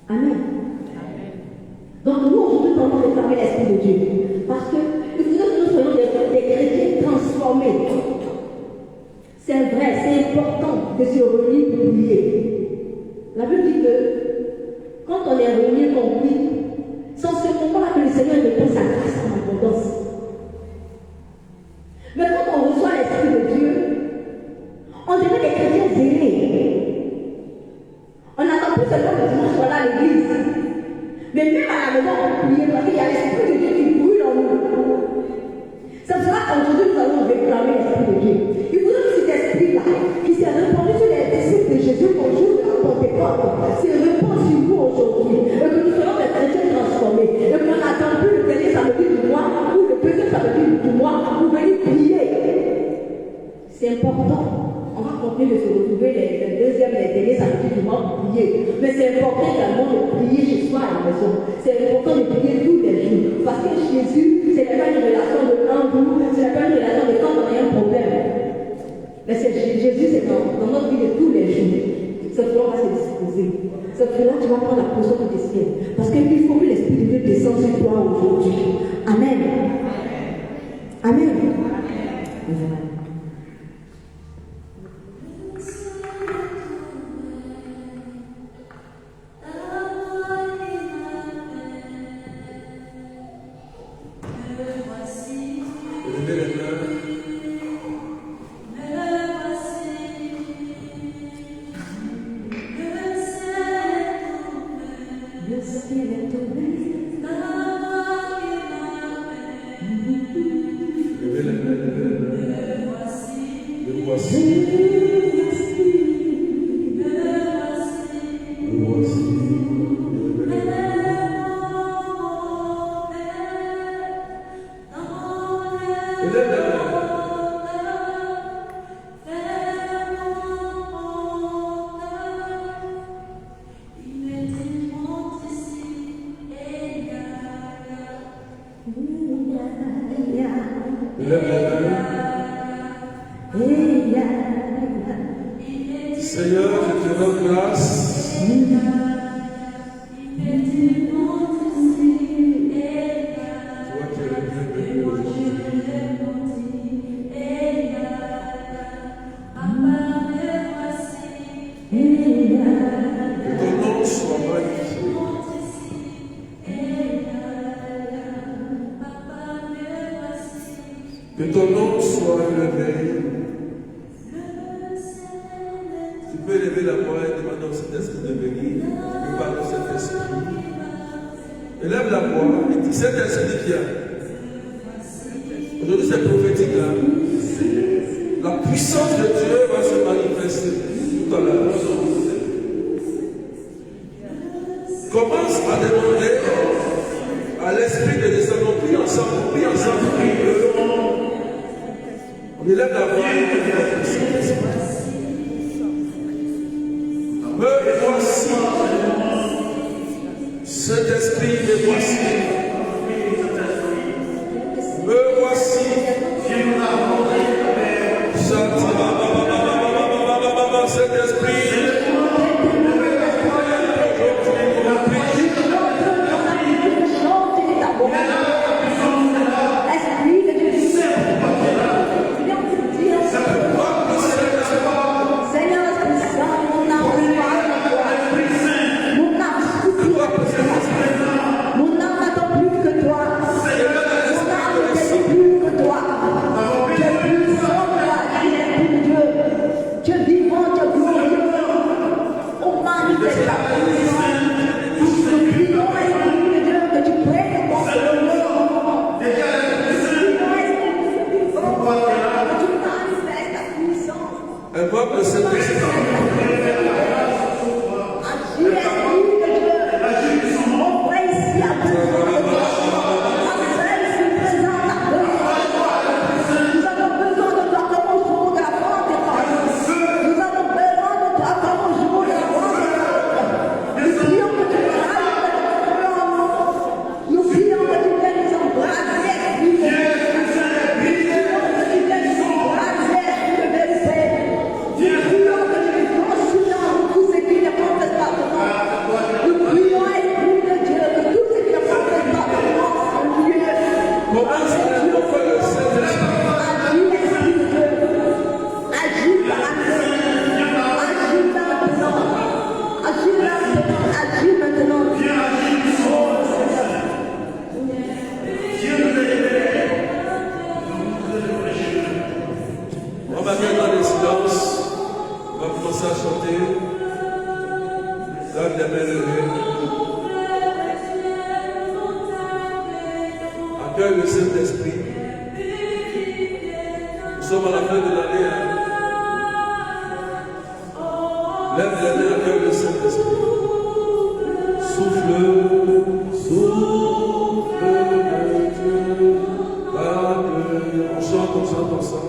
Amen. Donc nous, aujourd'hui, nous allons réclamer l'Esprit de Dieu. Parce que il faut que nous soyons des chrétiens transformés. C'est vrai, c'est important de se réunir pour prier. La Bible dit que quand on est réunis, qu'on prie, c'est en ce moment-là que le Seigneur répond sa grâce en abondance. Mais quand on reçoit l'Esprit de Dieu, on devient des chrétiens zélés. On n'attend plus seulement le dimanche soir à l'église. Mais même à la maison, on peut prier parce qu'il y a l'Esprit de Dieu qui brûle en nous. C'est pour cela qu'aujourd'hui, nous allons réclamer l'Esprit de Dieu. Il faut que cet esprit-là, qui s'est répandu sur les disciples de Jésus au jour de la Pentecôte, s'est répandu sur nous aujourd'hui. Et que nous soyons des chrétiens transformés. Et qu'on n'attend plus le dernier samedi du mois ou le deuxième samedi du mois pour venir prier. C'est important. On va continuer de se retrouver les deuxième et les derniers samedis du mois pour prier. Mais c'est important également de prier chez soi à la maison. C'est important de prier tous les jours. Parce que Jésus, ce n'est pas une relation de un jour, ce n'est pas une relation de quand on a un problème. Mais Jésus, c'est dans notre vie de tous les jours. C'est là on va se disposer. C'est là tu vas prendre la position de tes ciels. Parce qu'il faut que l'Esprit de Dieu descende sur toi aujourd'hui. Amen. Amen. Amen. Seigneur, je te rends grâce. Que ton nom soit élevé. Tu peux lever la voix et demander au Saint-Esprit de venir. Tu peux parler au Saint-Esprit. Élève la voix et dis Saint-Esprit viens. Aujourd'hui c'est prophétique là. La puissance de Dieu va se manifester tout à l'heure. Commence à demander à l'Esprit de descendre. On prie ensemble, prie ensemble, prie. On élève la voix. Me voici. Saint-Esprit, me voici. Me voici. Saint-Esprit. Mon âme accueille le Saint-Esprit. Nous sommes à la fin de l'année. Lève les mains, accueille le Saint-Esprit. Souffle, souffle de Dieu. On chante ensemble.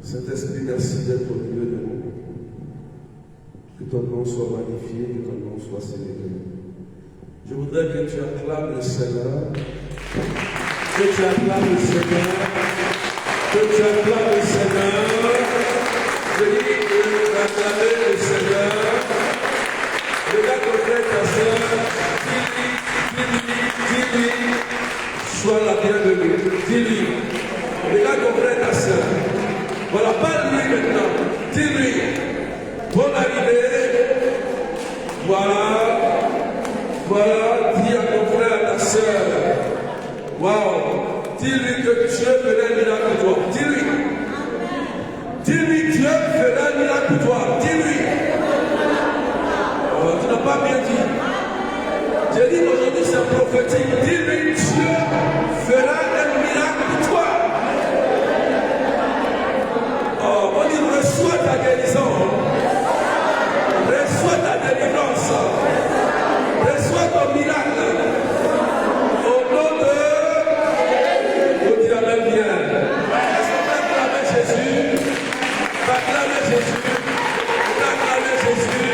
Saint-Esprit, merci d'être au milieu de nous. Que ton nom soit magnifié, que ton nom soit célébré. Je voudrais que tu acclames le Seigneur. Que tu acclames le Seigneur. Que tu acclames le Seigneur. Je dis que acclamer le Seigneur. Regarde ton frère, ta soeur. Dis-lui. Sois la bienvenue. Dis-lui. Regarde ton frère, ta soeur. Voilà, parle-lui maintenant. Dis-lui. Bonne arrivée. Voilà. Dis à ton frère, à ta soeur. Waouh. Dis-lui que Dieu fera un miracle pour toi. Dis-lui. Dis-lui, Dieu fera un miracle pour toi. Dis-lui. Oh, tu n'as pas bien dit. J'ai dit aujourd'hui c'est prophétique. Dis-lui, Dieu fera un miracle pour toi. Oh, on dit reçois ta guérison. Reçois ta délivrance. Reçois ton miracle. Au nom de... Vous dites Amen bien. Est-ce qu'on peut acclamer Jésus? Acclamer Jésus. Acclamer Jésus.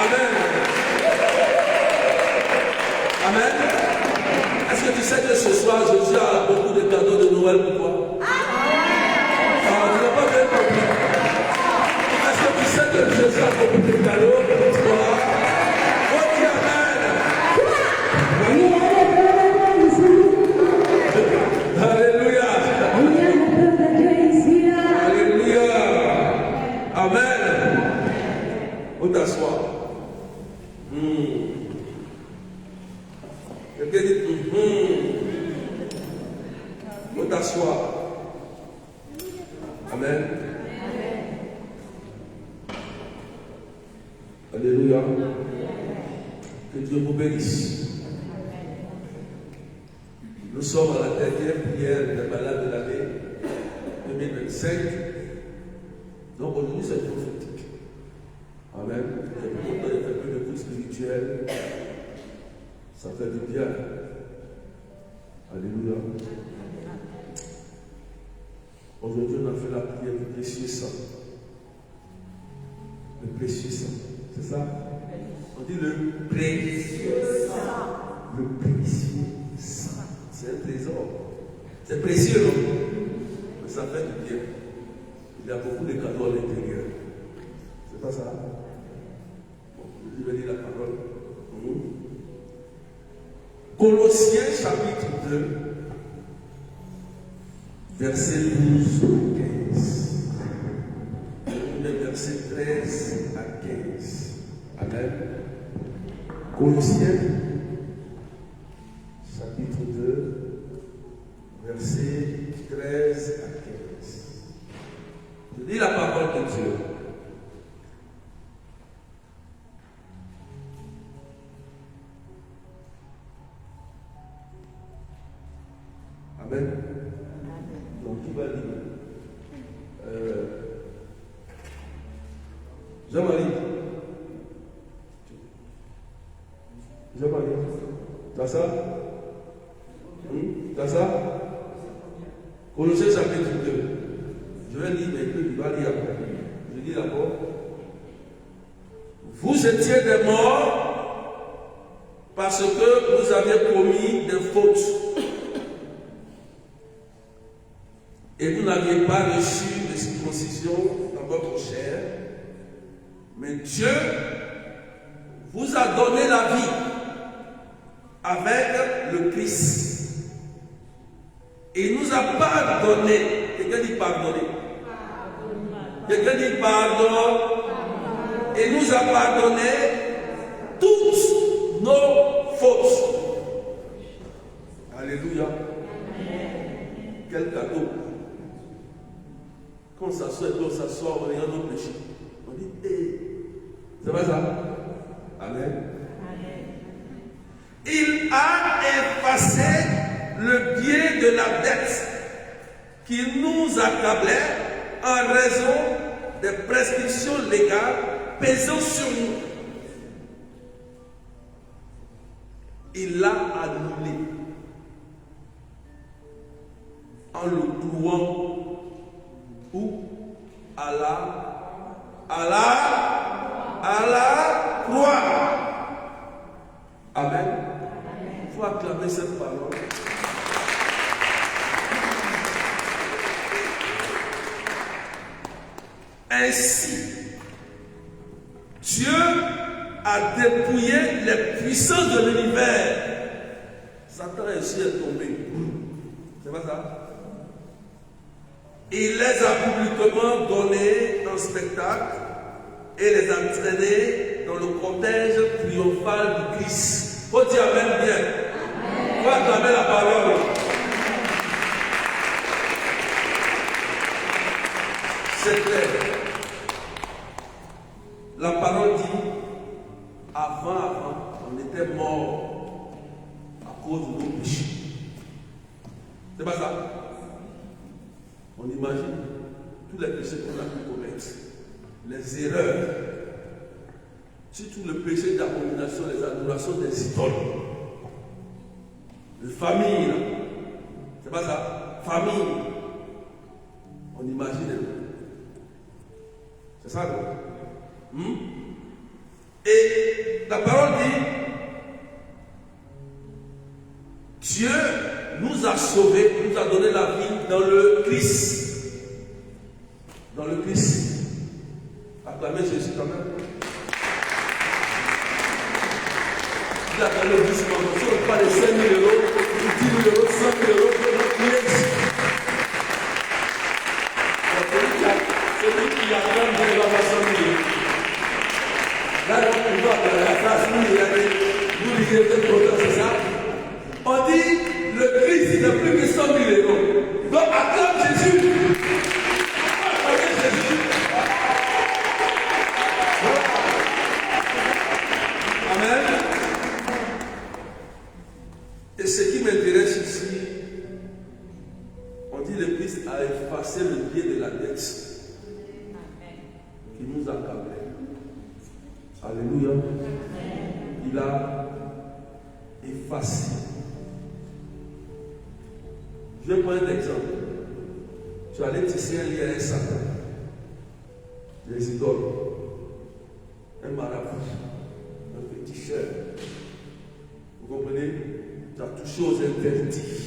Amen. Amen. Est-ce que tu sais que ce soir, Jésus a beaucoup de cadeaux de Noël pour toi? Tu n'as pas bien compris. Est-ce que tu sais que Jésus a beaucoup de cadeaux pour toi? Oh, dis Amen. Alléluia. Alléluia. Amen. On t'assoit. Quelqu'un dit on t'assoit. Amen. Alléluia. Que Dieu vous bénisse. Nous sommes à la dernière prière des malades de l'année 2025. Donc aujourd'hui c'est prophétique. Amen. Il y a beaucoup de fait plus de coups spirituels. Ça fait du bien. Alléluia. Aujourd'hui, on a fait la prière du précieux sang. Le précieux sang. C'est ça? On dit le précieux sang. Le précieux sang. C'est un trésor. C'est précieux, non? Mais ça fait du bien. Il y a beaucoup de cadeaux à l'intérieur. C'est pas ça? Bon, je vais dire la parole. Colossiens chapitre 2, verset 12 au 15. Les versets 13 à 15. Amen. Colossiens chapitre 2, verset 13 à 15. Je dis la parole de Dieu. Amen. Donc, qui va dire Jean-Marie. Jean-Marie. T'as ça? T'as ça? Colossiens chapitre 2. Je vais lire, mais il va lire après. Je dis d'abord. Vous étiez des morts parce que vous avez commis des fautes. Et vous n'aviez pas reçu de circoncision dans votre chair. Mais Dieu vous a donné la vie avec le Christ. Il nous a pardonné. Quelqu'un dit pardonner. Quelqu'un dit pardon. Il nous a pardonné toutes nos fautes. Alléluia. Quel cadeau. Quand on s'assoit et on s'assoit, on regarde nos péchés. On dit, c'est vrai ça? Amen. Il a effacé le biais de la dette qui nous accablait en raison des prescriptions légales pesant sur nous. Il l'a annulé en le clouant où? À la croix. Amen. Il faut acclamer cette parole. Ainsi, Dieu a dépouillé les puissances de l'univers. Satan ainsi est tombé. C'est pas ça? Il les a publiquement donnés en spectacle et les a entraînés dans le cortège triomphal du Christ. Faut dire Amen bien. Faut acclamer la parole. C'est clair. La parole dit, avant, on était mort à cause de nos péchés. C'est pas ça? On imagine tous les péchés qu'on a pu commettre, les erreurs, surtout le péché d'abomination, les adorations des idoles, de famille, là. C'est pas ça? Famille. On imagine. C'est ça, non? Et la parole dit, Dieu nous a sauvés, nous a donné la vie dans le Christ. Dans le Christ. Acclamez Jésus quand même. Il a donné doucement. Si on parle de 5 000 euros, 10 000 euros, 100 000 euros, celui qui a donné de l'évaluation 100 000. Là, on voit que la phrase, nous lisons le programme, c'est ça. On dit, le Christ, il n'a plus que 100 000 euros. Donc, acclame Jésus. Acclame Jésus. Amen. Et ce qui m'intéresse ici, on dit, le Christ a effacé le biais de la dette qui nous accablait. Alléluia. Il a effacé. Je vais prendre un exemple. Tu allais tisser un lien à un Satan, des idoles, un marabout, un petit cher. Vous comprenez? Tu as touché aux interdits.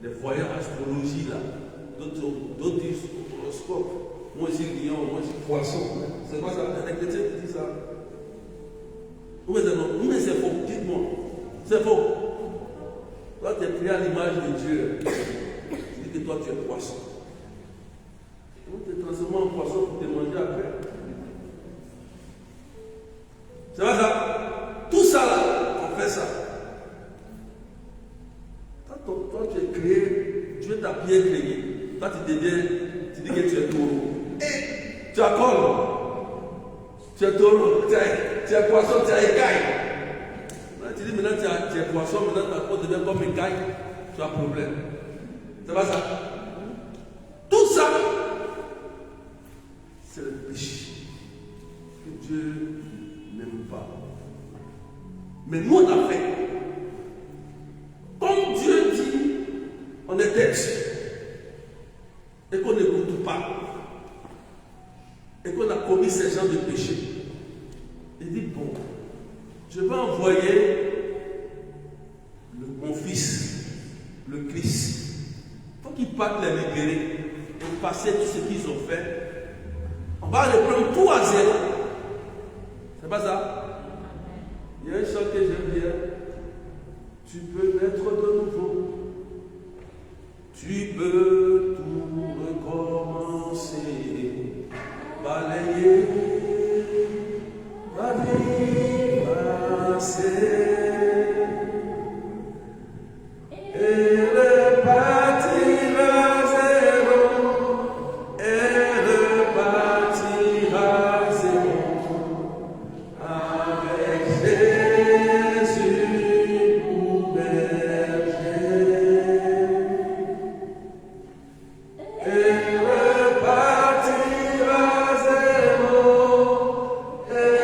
Des voyants astrologie là. D'autres disent horoscope. Moi je dis lion, moi je dis poisson. C'est quoi ça? Il y a des chrétiens qui disent ça. Mais c'est faux. Dites-moi. C'est faux. Toi, tu es créé à l'image de Dieu. Tu dis que toi, tu es poisson. Donc, tu es transformé en poisson pour te manger après. C'est pas ça? Tout ça là, on fait ça. Toi, tu es créé, Dieu t'a bien créé. Toi, tu deviens, tu dis que tu es taureau. Et tu accordes. Tu es taureau, tu es poisson, tu es écaille. Tu dis maintenant tu es poisson, maintenant ta peau devient comme écaille, tu as un problème. C'est pas ça. Tout ça, c'est le péché que Dieu n'aime pas. Mais nous, on a fait. Comme Dieu dit, on est têche et qu'on n'écoute pas et qu'on a commis ces genres de péchés. Il dit, bon, je vais envoyer mon fils, le Christ. Il faut qu'il parte les libérer et passer tout ce qu'ils ont fait. On va reprendre tout à zéro. C'est pas ça? Il y a un chant que j'aime bien. Tu peux naître de nouveau. Tu peux tout recommencer. Balayer, balayer, passer. Et repartir à zéro. Et repartir à zéro. Avec Jésus pour berger. Et repartir à zéro. Et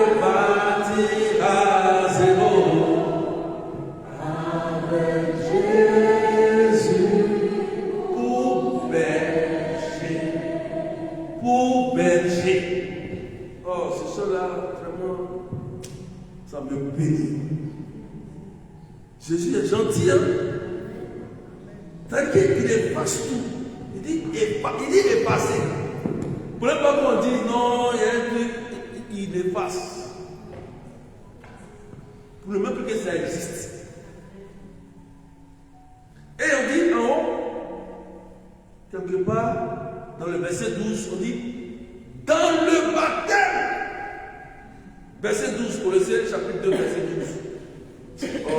repartir à zéro. Avec Jésus pour berger. Pour berger. Oh, c'est cela, vraiment, ça me bénit. Jésus est gentil, hein? C'est-à-dire qu'il efface tout. Il dit effacer. Vous ne voulez pas qu'on dise non, il y a un truc, il efface. Pour ne même plus que ça existe. Et on dit en haut, quelque part, dans le verset 12, on dit dans le baptême. Verset 12, pour le chapitre 2, verset 12. Oh.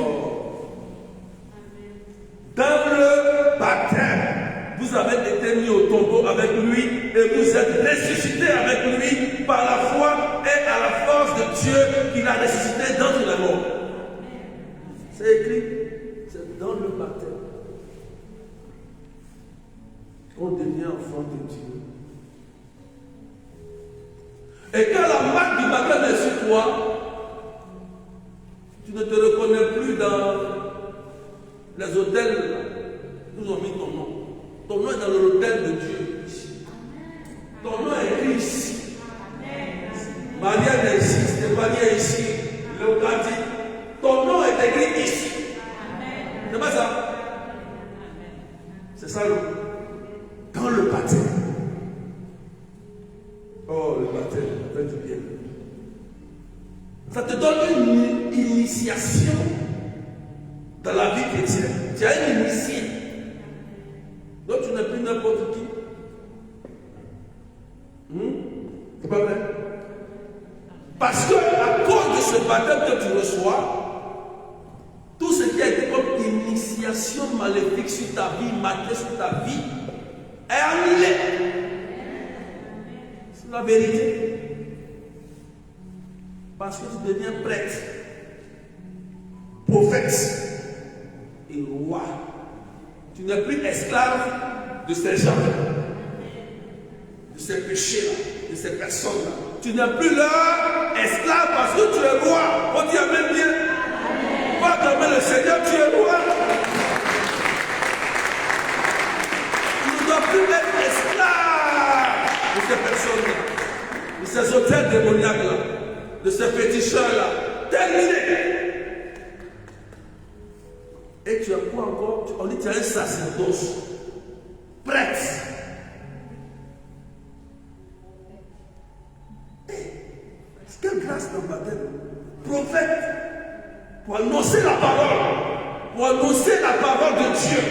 Dans le baptême, vous avez été mis au tombeau avec lui et vous êtes ressuscité avec lui par la foi et à la force de Dieu qui l'a ressuscité d'entre les morts. C'est écrit, c'est dans le baptême qu'on devient enfant de Dieu. Et quand la marque du baptême est sur toi, tu ne te reconnais plus dans les hôtels. Nous ont mis ton nom. Ton nom est dans l'hôtel de Dieu. Ton nom est écrit ici. Marianne est ici, Stéphanie est ici, Léocadie. Ton nom est écrit ici. C'est pas ça? C'est ça dans le baptême. Oh, le baptême, ça fait du bien. Ça te donne une initiation dans la vie chrétienne. Tu as une initié. Donc tu n'es plus n'importe qui. C'est pas vrai? Parce que à cause de ce baptême que tu reçois, tout ce qui a été comme initiation maléfique sur ta vie, marqué sur ta vie, est annulé. C'est la vérité. Parce que tu deviens prêtre, prophète et roi. Tu n'es plus esclave de ces gens, de ces péchés-là, de ces personnes-là. Tu n'es plus leur esclave parce que tu es roi. On dit amen bien. Va acclamer le Seigneur, tu es roi. Tu ne dois plus être esclave de ces personnes-là, de ces hôtels démoniaques-là, de ces féticheurs-là. Terminé. Et tu as quoi encore? On dit que tu as un sacerdoce. Prêtre. Quelle grâce dans le baptême. Prophète. Pour annoncer la parole. Pour annoncer la parole de Dieu.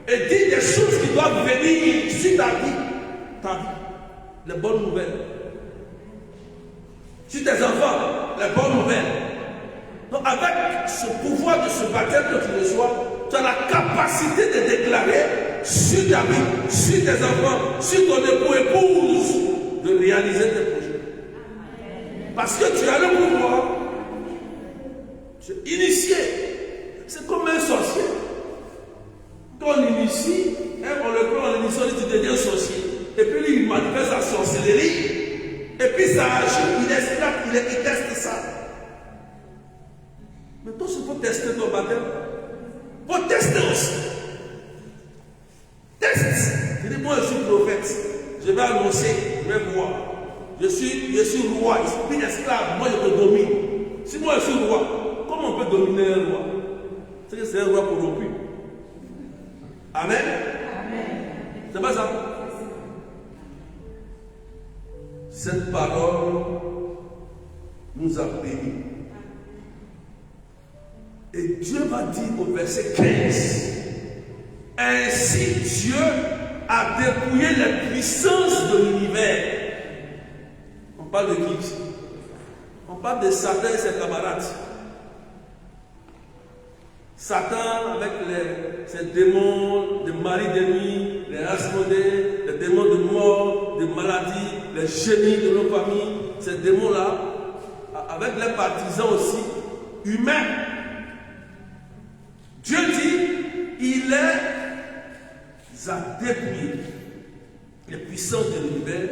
Et dire des choses qui doivent venir sur ta vie. Ta vie. Les bonnes nouvelles. Sur tes enfants. Les bonnes nouvelles. Donc avec ce pouvoir de ce baptême que tu reçois, tu as la capacité de déclarer sur ta vie, sur tes enfants, sur ton épouse, de réaliser tes projets. Parce que tu as le pouvoir. Tu es initié. C'est comme un sorcier. Ton qu'on initie, on le prend en initiant, il dit tu deviens sorcier. Et puis lui, il manifeste sa sorcellerie. Et puis ça agit, il esclave, il teste ça. Mais toi, il faut tester ton baptême. Il faut tester aussi. Teste. Je dis, moi je suis prophète. Je vais annoncer, je vais voir. Je suis roi, je suis esclave, moi je te domine. Si moi je suis roi, comment on peut dominer un roi? C'est que c'est un roi corrompu. Amen. C'est pas ça. Cette parole nous a bénis. Et Dieu va dire au verset 15, ainsi Dieu a dépouillé les puissances de l'univers. On parle de qui ici? On parle de Satan et ses camarades. Satan avec ses démons de mari de nuit, les Asmodées, les démons de mort, de maladie, les génies de nos familles, ces démons-là, avec les partisans aussi, humains. Dieu dit, il les a dépouillés, les puissances de l'univers,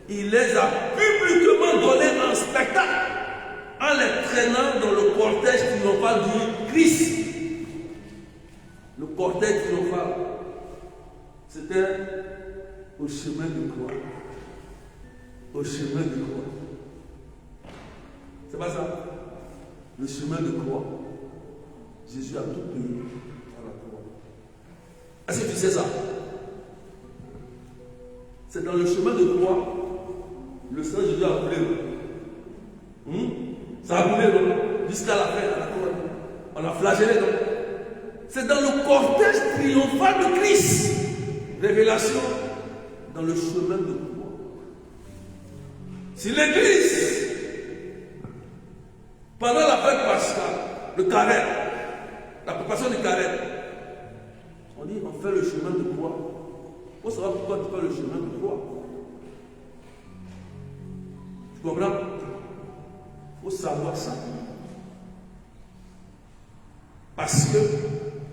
il les a publiquement donnés en spectacle, en les traînant dans le cortège triomphal du Christ. Le cortège triomphal, c'était au chemin de croix. Au chemin de croix. C'est pas ça? Le chemin de croix. Jésus a tout payé à la croix. Est-ce que tu sais ça? C'est dans le chemin de croix, le sang de Jésus a coulé. Ça a coulé jusqu'à la fin, à la croix. On a flagellé. C'est dans le cortège triomphal de Christ. Révélation dans le chemin de croix. Si l'Église, pendant la fête pascale, le carême, la préparation du carême, on dit on fait le chemin de croix. Il faut savoir pourquoi tu fais le chemin de croix. Tu comprends? Il faut savoir ça. Parce que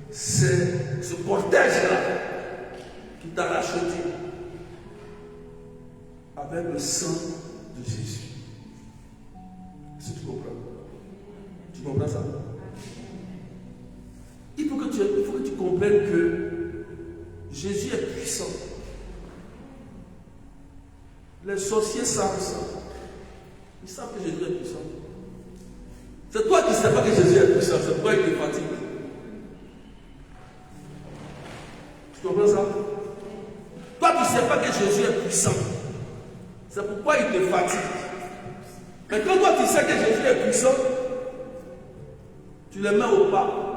c'est ce cortège-là qui t'a racheté avec le sang de Jésus. Si tu comprends. Tu comprends ça? Il faut que tu comprennes que Jésus est puissant. Les sorciers savent ça. Ils savent que Jésus est puissant. C'est toi qui ne sais pas que Jésus est puissant. C'est toi qui te fatigue. Tu comprends ça? Toi qui ne sais pas que Jésus est puissant. C'est pourquoi il te fatigue. Mais quand toi tu sais que Jésus est puissant, tu le mets au pas.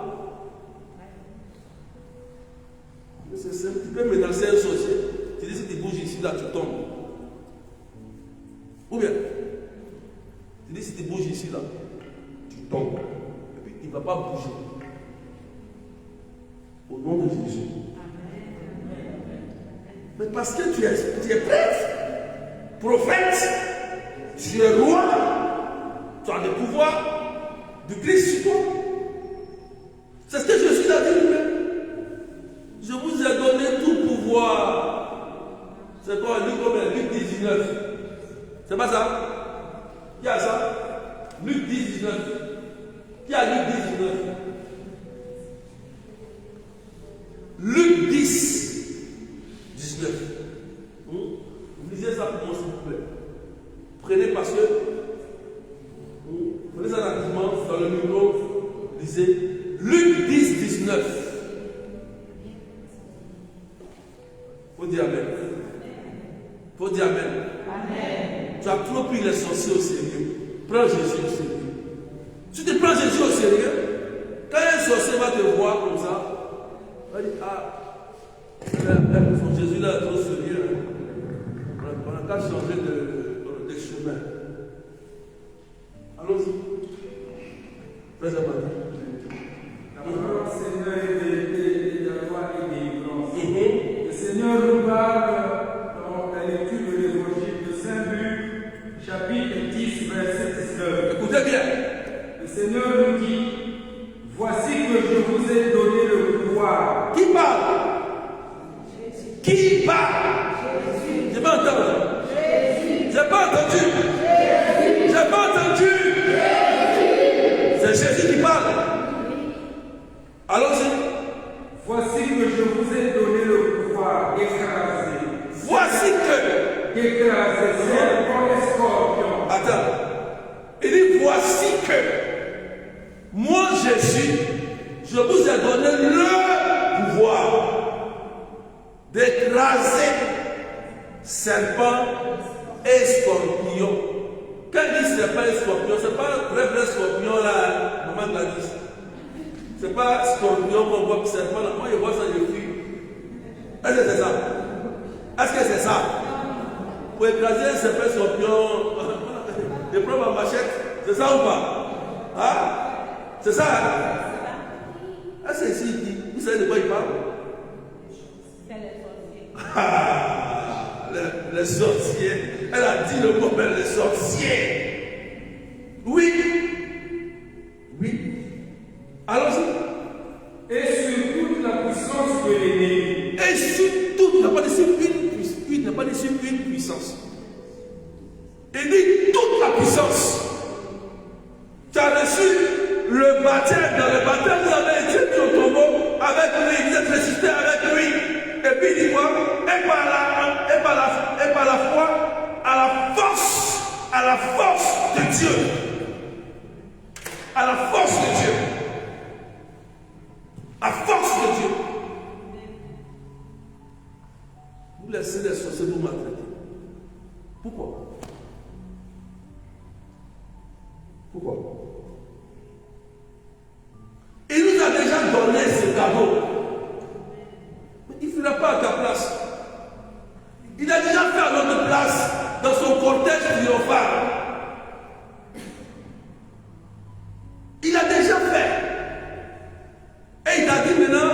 C'est simple. Tu peux menacer un sorcier. Tu dis si tu bouges ici, là, tu tombes. Ou bien, tu dis si tu bouges ici, là, tu tombes. Et puis il ne va pas bouger. Au nom de Jésus. Mais parce que tu es prêtre, prophète, tu es roi, tu as le pouvoir du Christ sur toi. C'est ce que Jésus a dit lui-même. Je vous ai donné tout pouvoir. C'est quoi, Luc 19. C'est pas ça? Qui a ça? Luc 19. Qui a Luc 19? Luc 10, 19. Vous lisez ça pour moi, s'il vous plaît. Prenez parce que prenez ça rapidement dans le micro. Lisez Luc 10, 19. Faut dire Amen. Faut dire Amen. Amen. Tu as trop pris les sorciers au sérieux. Prends Jésus au sérieux. Si tu prends Jésus au sérieux, quand un sorcier va te voir comme ça, il va dire ah, son Jésus là est trop sérieux. On n'a qu'à changer de chemin. Allons-y. Fais-le moi. La parole Seigneur est vérité, la foi est délivrance. Le Seigneur nous parle dans la lecture de l'évangile de Saint-Luc, chapitre 10, verset 19. Écoutez bien. Le Seigneur nous dit, voici que je vous ai donné le pouvoir. Qui parle? Qui parle? Je pas entendu. J'ai pas entendu. J'ai pas entendu. C'est Jésus qui parle. Allons-y. Voici que je vous ai donné le pouvoir d'écraser. Voici que. D'écraser serpents et scorpions. Attends. Il dit voici que. Moi, Jésus, je vous ai donné le pouvoir d'écraser serpents et scorpions. Quand il dit serpent et scorpion, ce n'est pas un vrai scorpion là, maman Gladys. Ce n'est pas scorpion qu'on voit serpent là. Moi je vois ça, je fuis. Est-ce que c'est ça? Est-ce que c'est ça? Pour écraser un serpent et scorpion, je prends ma machette. C'est ça ou pas? Hein? C'est ça? Hein? Est-ce que ici il dit, vous savez de quoi il parle? C'est les sorciers. Les sorciers. Elle a dit le mot, mais les sorciers. Oui. Oui. Allons-y. Et sur toute la puissance de l'ennemi. Et sur toute, il n'a pas dit sur il n'a pas dit sur une puissance. Il dit toute la puissance. Tu as reçu le baptême. Dans le baptême, vous avez été mis au tombeau avec lui. Vous êtes ressuscité avec lui. Et puis il dit quoi? Et par la foi, à la force de Dieu. À la force de Dieu. À force de Dieu. Vous laissez les sorciers vous maltraiter. Pourquoi? Pourquoi? Il nous a déjà donné ce cadeau. Mais il ne fera pas à ta place. Il a déjà fait à notre place dans son cortège triomphal. Il a déjà fait. Et il t'a dit maintenant,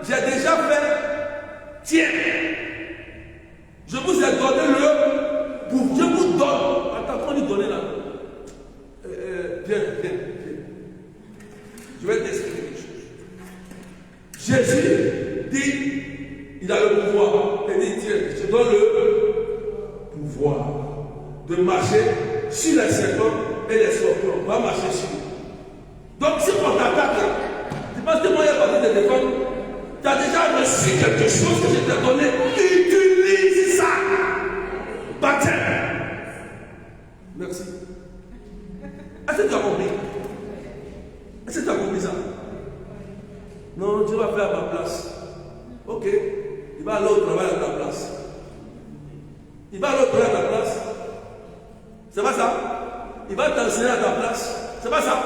j'ai déjà fait. Tiens, je vous ai donné le pour. Je vous donne. Attends, qu'on lui donne là. Viens. Je vais t'expliquer quelque chose. Jésus dit, il a le pouvoir. Il dit, tiens, je donne le pouvoir de marcher sur les serpents et les scorpions. On va marcher sur eux. Donc si on t'attaque, tu penses que moi, il n'y a pas de défendre. Tu as déjà reçu quelque chose que je t'ai donné. Utilise ça. Baptême. Merci. Est-ce que tu as compris? Est-ce que tu as compris ça? Non, Dieu va faire à ma place. Ok. Il va aller au travail à ta place. Il va aller au travail à ta place. C'est pas ça? Il va t'enseigner à ta place. C'est pas ça?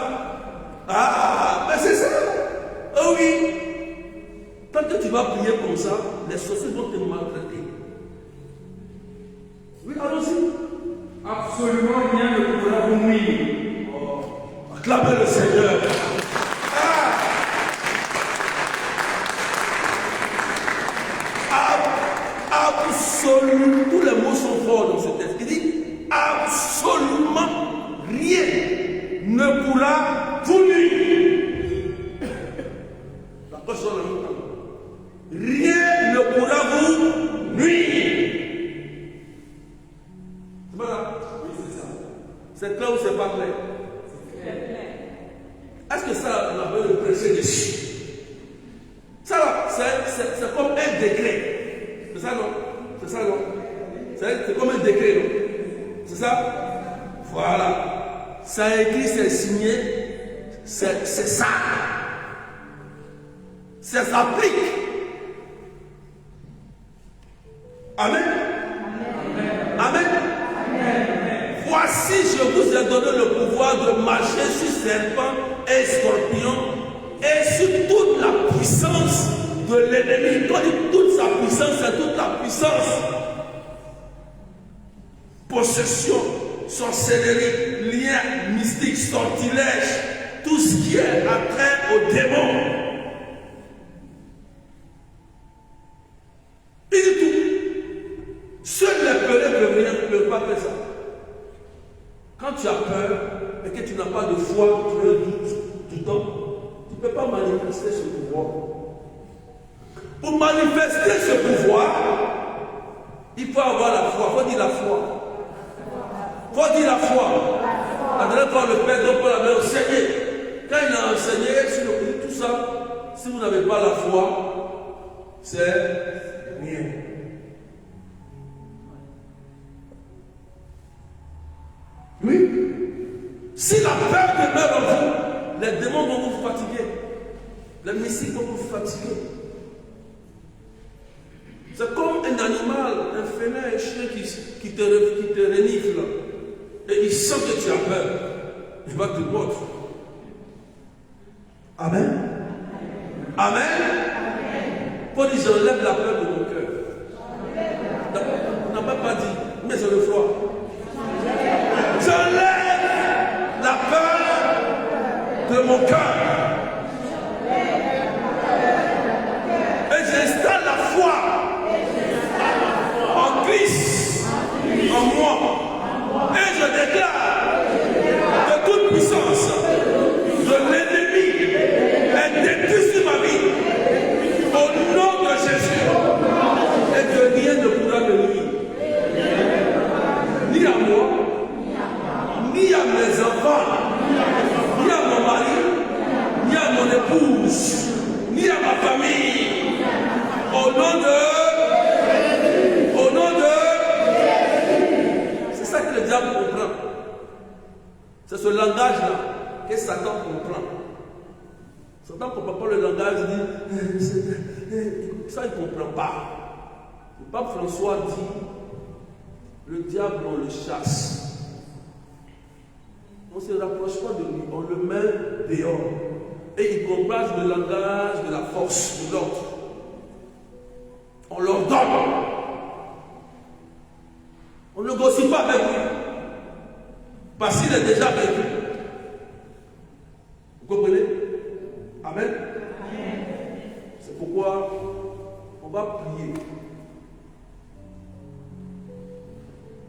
Ah, mais c'est ça. Oh oui. Tant que tu vas prier comme ça, les sorciers vont te maltraiter. Oui, allons-y. Absolument rien ne pourra vous nuire. Acclamez le Seigneur. Absolument, tous les mots sont forts dans ce texte. Il dit absolument rien ne pourra vous nuire. La question est le temps. Rien ne pourra vous nuire. C'est pas ça? Oui, c'est ça. C'est clair ou c'est pas clair? C'est clair. Est-ce que ça, on avait le prêcher dessus? Ça, c'est comme un décret. C'est ça, non? C'est ça, non? C'est comme un décret, non? C'est ça? Voilà. Ça écrit, c'est signé. C'est ça. Ça s'applique. Amen. Amen. Voici, je vous ai donné le pouvoir de marcher sur serpents et scorpions et sur toute la puissance de l'ennemi. Quand il dit toute sa puissance, c'est toute la puissance. Possession, sorcellerie, lien mystique, sortilège, tout ce qui est attrait aux démons. Il dit tout. Seuls les peureux peuvent rien, ne peuvent pas faire ça. Quand tu as peur et que tu n'as pas de foi, tu le doutes tout le temps, tu ne peux pas manifester ce pouvoir. Pour Pour manifester ce pouvoir, il faut avoir la foi. Il faut dire la foi. Il faut dire la foi. La dernière fois, le Père Paul avait enseigné. Quand il a enseigné sur tout ça, si vous n'avez pas la foi, c'est rien. Oui. Si la peur demeure en vous, les démons vont vous fatiguer. Les mystiques vont vous fatiguer. C'est comme un animal, un félin, un chien qui te renifle. Et il sent que tu as peur. Il va te mordre. Amen. Amen. Paul dit, j'enlève la peur de mon cœur. On n'a pas dit, mais c'est le froid. J'enlève la peur de mon cœur. Et j'installe la foi en Christ, en moi. Et je déclare que toute puissance de l'ennemi est détruite sur ma vie. Au nom de Jésus. Et que rien ne pourra me nuire. Ni à moi, ni à mes enfants, ni à mon mari, ni à mon épouse, ni à ma famille. Au nom de... C'est ça que le diable comprend. C'est ce langage-là que Satan comprend. Satan ne comprend pas le langage, il dit, ça il ne comprend pas. Le pape François dit, le diable on le chasse. On ne se rapproche pas de lui, on le met dehors. Et il comprend le langage de la force, de l'ordre. On l'ordonne. On ne négocie pas avec lui. Parce qu'il est déjà vaincu. Vous comprenez? Amen. C'est pourquoi on va prier.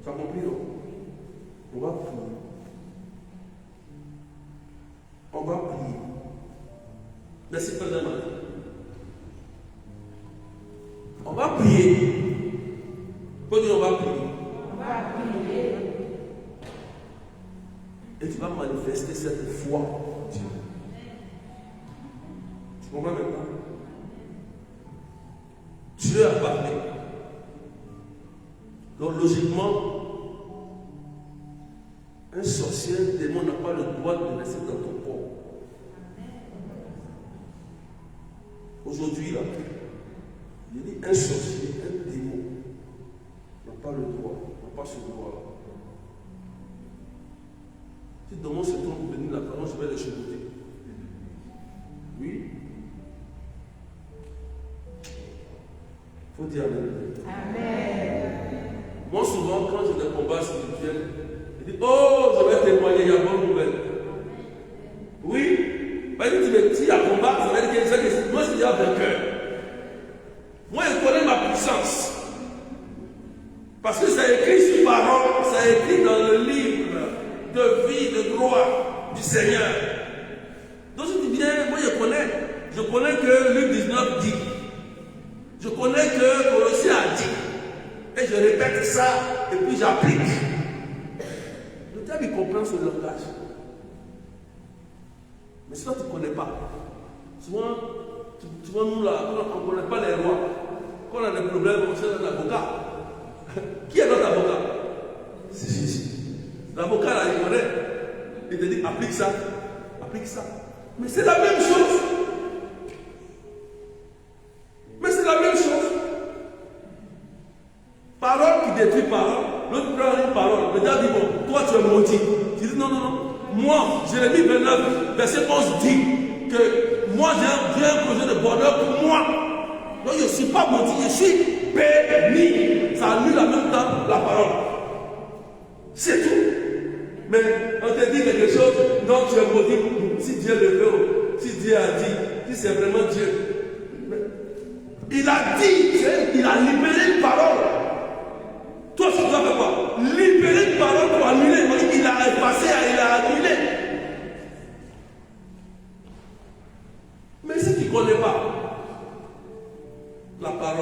Tu as compris, non? On va prier. On va prier. Merci, Père de Marie. On va prier. Faut dire on va prier. On va prier. Et tu vas manifester cette foi en Dieu. Tu comprends maintenant? Dieu a parlé. Donc logiquement, un sorcier, un démon n'a pas le droit de rester dans ton corps. Aujourd'hui, là, il dit un sorcier, un démon n'a pas le droit, n'a pas ce droit-là. Si demain se trompe pour venir la parole, je vais les chevaucher. Oui. Il faut dire Amen. Amen. Moi, souvent, quand j'ai des combats spirituels, je dis, oh, je vais témoigner, il y a bonne nouvelle. Oui. Parce que s'il y a combat, ça veut dire que moi, je suis déjà vainqueur. Moi, je connais ma puissance. Parce que c'est écrit sur parole, c'est écrit dans le livre de vie, de gloire du Seigneur. Donc, je dis bien, moi, je connais que Luc 19 dit. Je connais que Colossiens a dit. Et je répète ça, et puis j'applique. Le diable, il comprend ce langage. Mais si toi, tu ne connais pas, souvent, nous, là, on ne connaît pas les rois. Quand on a des problèmes, on cherche un avocat. Qui est notre avocat? C'est Jésus. L'avocat, là, il connaît. Il te dit, applique ça. Applique ça. Mais c'est la même chose. Mais c'est la même chose. Parole qui détruit parole. L'autre prend une parole. Le diable dit, bon, toi, tu es maudit. Tu dis, non, non, non. Moi, Jérémie 29, verset 11 dit que moi, j'ai un projet de bonheur pour moi. Donc, je ne suis pas maudit, je suis béni. Ça annule en même temps la parole. C'est tout. Mais on te dit quelque chose, non, tu es maudit. Si Dieu le veut, si Dieu a dit, si c'est vraiment Dieu. Mais il a dit, il a libéré une parole. Toi, tu dois faire quoi? Libérer une parole pour annuler. Il a effacé, il a annulé. Mais si tu ne connais pas,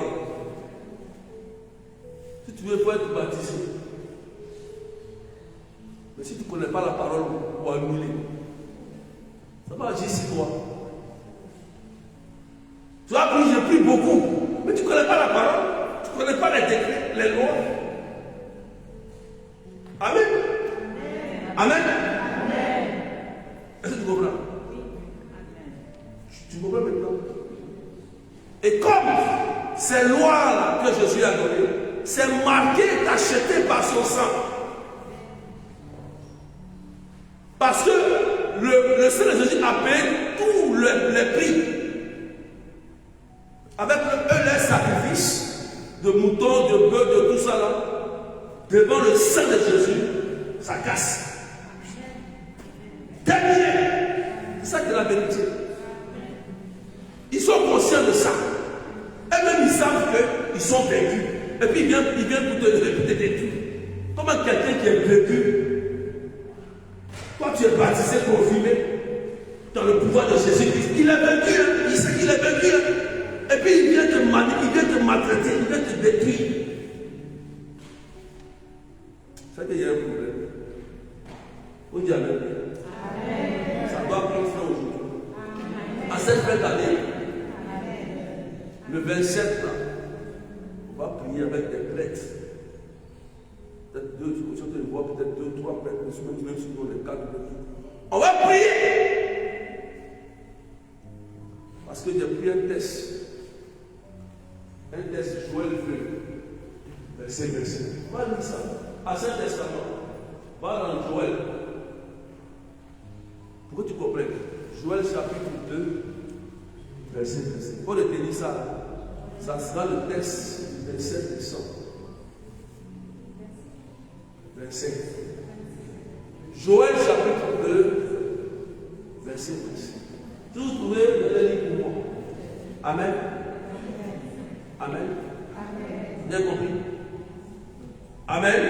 parole. Si tu veux, il faut être baptisé. Mais si tu ne connais pas la parole pour annuler, ça va agir sur toi. Tu as appris, j'ai pris beaucoup, mais tu ne connais pas la parole, tu ne connais pas les décrets, les lois. Amen. Amen. Est-ce que tu comprends? Tu comprends maintenant? Et comme ces lois-là que Jésus a données, c'est marqué, acheté par son sang. Parce que le sang de Jésus a payé tous les prix. Avec les sacrifices de moutons, de bœufs, de tout ça là, devant le sang de Jésus, ça casse. Terminé. C'est ça qui est la vérité. Ils sont conscients de ça. Eux-mêmes, ils savent qu'ils sont vaincus. Et puis, ils viennent pour te détruire. Comment quelqu'un qui est vaincu, toi tu es baptisé, confirmé dans le pouvoir de Jésus-Christ, il est vaincu, hein? Il sait qu'il est vaincu. Hein? Et puis, il vient te maltraiter, il vient te détruire. Ça qu'il y a un problème. On dit Amen. Ça doit prendre fin aujourd'hui. À cette fin d'année, le 27 là, on va prier avec des prêtres. Peut-être deux, je te vois, peut-être 2, 3 prêtres, même si on est 4. On va prier. Parce que j'ai pris un test. Un test Joël 2, verset. Va lire ça. Ancien Testament. Va dans Joël. Pour que tu comprennes. Joël chapitre 2, verset. Il faut retenir ça. Ça sera le test du 27 décembre. Verset. Joël chapitre 2, verset. Si vous trouvez, vous allez lire pour moi. Amen. Amen. Bien compris? Amen.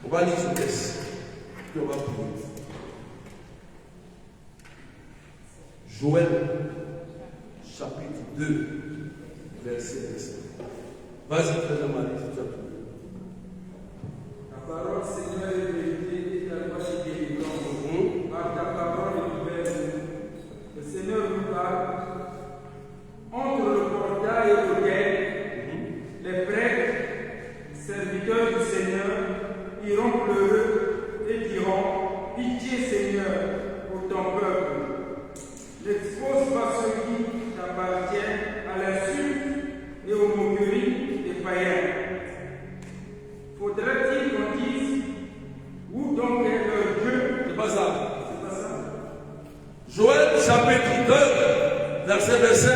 On va lire ce texte. Puis on va prier. Joël chapitre 2, verset 10. Vas-y, frère Marie, si tu as trouvé. La parole, Seigneur, est vérité et ta loi est délivrance. Par ta parole et libère-nous. Le Seigneur nous parle. Entre le portail et l'autel, les prêtres, serviteurs du Seigneur, iront pleurer et diront: Pitié, Seigneur, pour ton peuple. N'expose pas ceux qui t'appartiennent à l'insulte et aux moqueries des païens. Faudrait-il qu'on dise où donc est leur Dieu? C'est pas ça. C'est pas ça. Joël chapitre 2, verset 5.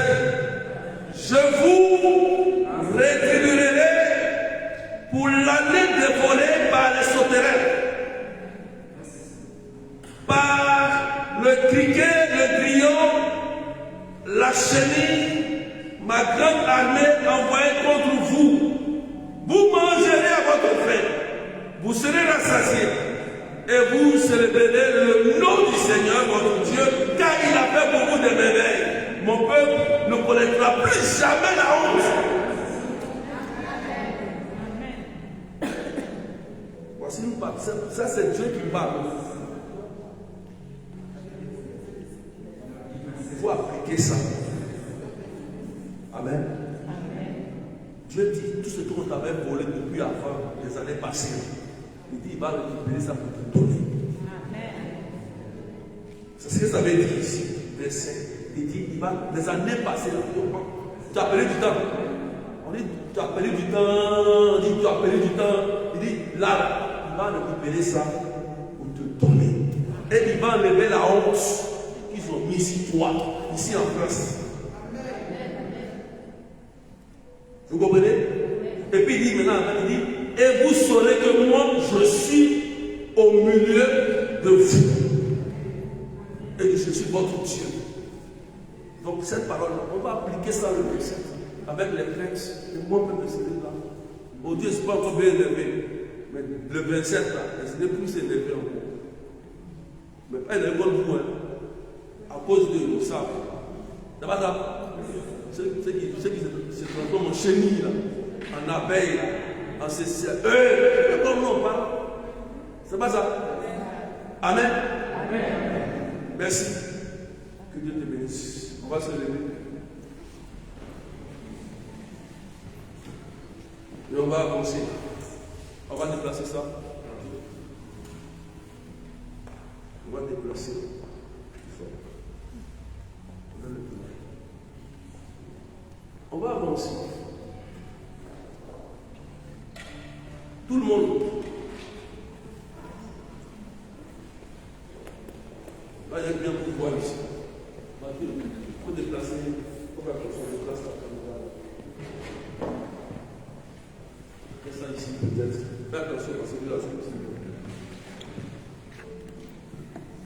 Je vous rétribuerai pour l'année dévorée par les sauterelles, par le criquet, le grillon, la chenille, ma grande armée envoyée contre vous. Vous mangerez à votre faim, vous serez rassasiés, et vous célébrerez le nom du Seigneur votre Dieu, car il a fait pour vous des merveilles. Mon peuple ne connaîtra plus jamais la honte. Voici une parole. Ça, c'est Dieu qui parle. Il faut appliquer ça. Amen. Dieu dit tout ce qu'on t'avait volé depuis avant les années passées. Il dit il va récupérer ça pour te donner. C'est ce que ça veut dire ici. Verset. Il dit, il va, les années passées, tu as perdu du temps. On dit, tu as perdu du temps. On dit, tu as perdu du temps. Il dit, là, il va récupérer ça pour te donner. Et il va enlever la honte qu'ils ont mis sur toi, ici en France. Vous comprenez? Et puis il dit maintenant, il dit, et vous saurez que moi, je suis au milieu de vous. Et que je suis votre Dieu. Donc cette parole, on va appliquer ça le 27 avec les prêtres. Et moi-même, je serai là. Au Dieu, ce n'est pas encore bien élevé. Mais le 27 là, je n'ai plus élevé encore. Mais pas élevé comme vous, hein. À cause de nos sables. C'est pas ça. Ceux qui se transforment en chenilles, là, en abeilles, en céciles, eux, comme nous on parle. C'est pas ça. Amen. Merci. Que Dieu te bénisse. On va se lever. Et on va avancer. On va déplacer ça. On va déplacer. On va avancer. Tout le monde. Là, il y a bien pour voir ici. Il faut déplacer. Il faut faire attention, on déplace la caméra. Et ça ici, peut-être. Fais attention parce que là, c'est possible.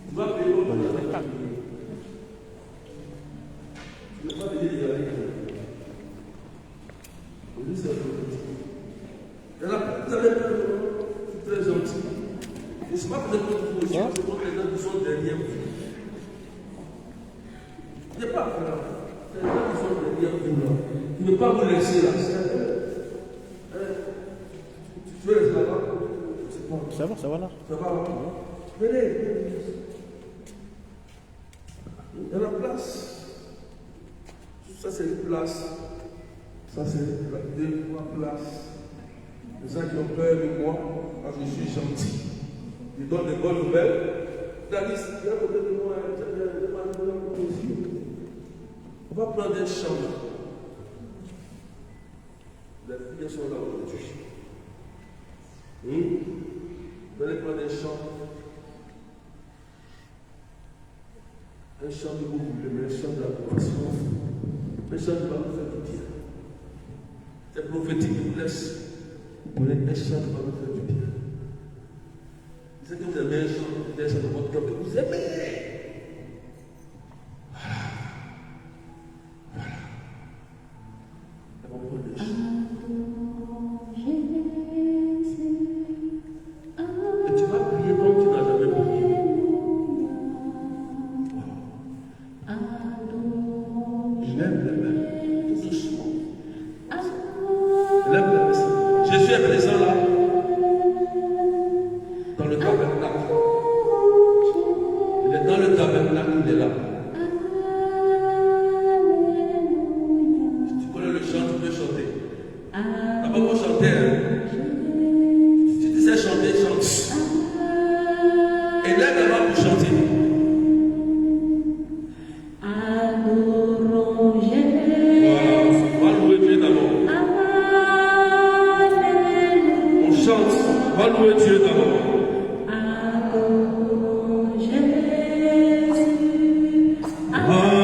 Tu vas payer l'autre. Tu ne vas pas payer les gars. Vous avez peur, c'est très gentil. Je ne sais pas que vous êtes votre position, c'est contre les gens qui sont derrière vous. Il n'y a pas peur. C'est les gens qui sont derrière vous là. Ils ne veulent pas vous laisser là. Tu veux rester là-bas? Ça va là. Ça va? Venez. Il y a la place. Ça c'est une place. Ça c'est deux, trois places. Les gens qui ont peur de moi, parce que je suis gentil. Ils donnent des bonnes nouvelles. Danis, viens à côté de moi, on va prendre un champ. Les filles sont là aujourd'hui. Vous allez prendre un champ. Un champ de vous voulez, mais un champ d'approbation. Un champ qui va vous faire du bien. C'est prophétique, je vous laisse. Vous prenez un chant qui va vous faire du bien. Vous savez que vous aimez un chant, vous avez un chant de votre cœur que vous aimez. Voilà. On va prendre un chant. Et tu vas prier comme tu n'as jamais prié. Lève les mains, tout doucement. Lève les mains. Jésus est présent là, dans le tabernacle. Il est dans le tabernacle, il est là. Si tu connais le chant, tu peux chanter. D'abord, il faut chanter. Si tu sais chanter, chante. Et lève la main pour chanter. Voilà, on va louer Dieu d'abord. On chante, on va louer Dieu d'abord. Amen.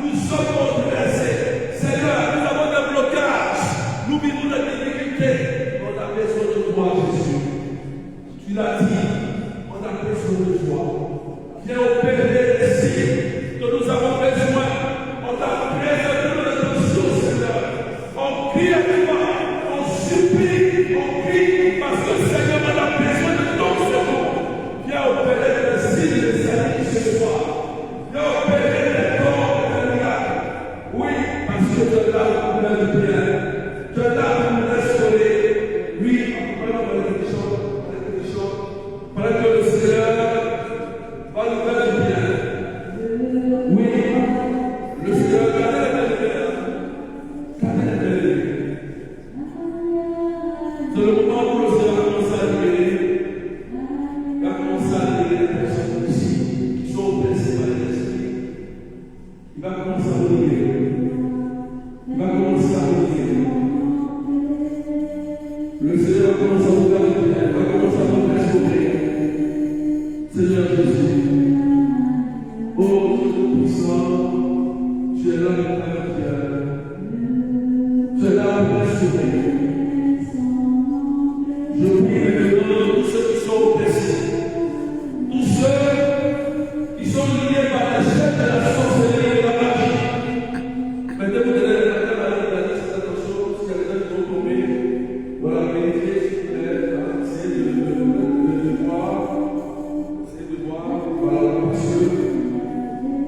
nous sommes oppressés. Seigneur, nous avons des blocages. Nous vivons des difficultés. On a besoin de toi, Jésus. Tu l'as dit, on a besoin de toi. Viens opérer les signes que nous avons besoin. On t'a présenté nos intentions, Seigneur. On crie à toi, on supplie, on crie, parce que Seigneur, on a besoin de ton secours. Viens opérer les signes de salut ce soir. Viens opérer les corps et les miracles. Oui, parce que tu es là pour nous bien. Tu es là pour nous restaurer. Oui, en prenant la bénédiction, pendant que le Seigneur va nous faire du bien. Oui, le Seigneur va nous faire du bien. C'est le moment où le Seigneur commence à libérer. Il va commencer à libérer les personnes ici qui sont oppressées par l'esprit. Il va commencer à libérer. Il va commencer à libérer. Le Seigneur va commencer à vous faire du bien. Il va commencer à vous restaurer. Seigneur Jésus. Oh Dieu puissant, tu es là pour faire bien. Tu es là pour restaurer. Je prie maintenant tous ceux qui sont oppressés, tous ceux qui sont liés par la chaîne de la sorcellerie et de la magie. Mettez-vous de la liste d'attention, parce qu'il y a des gens qui vont tomber. Voilà, vérifiez s'il vous plaît, essayez de voir. Essayez de voir, voilà, parce que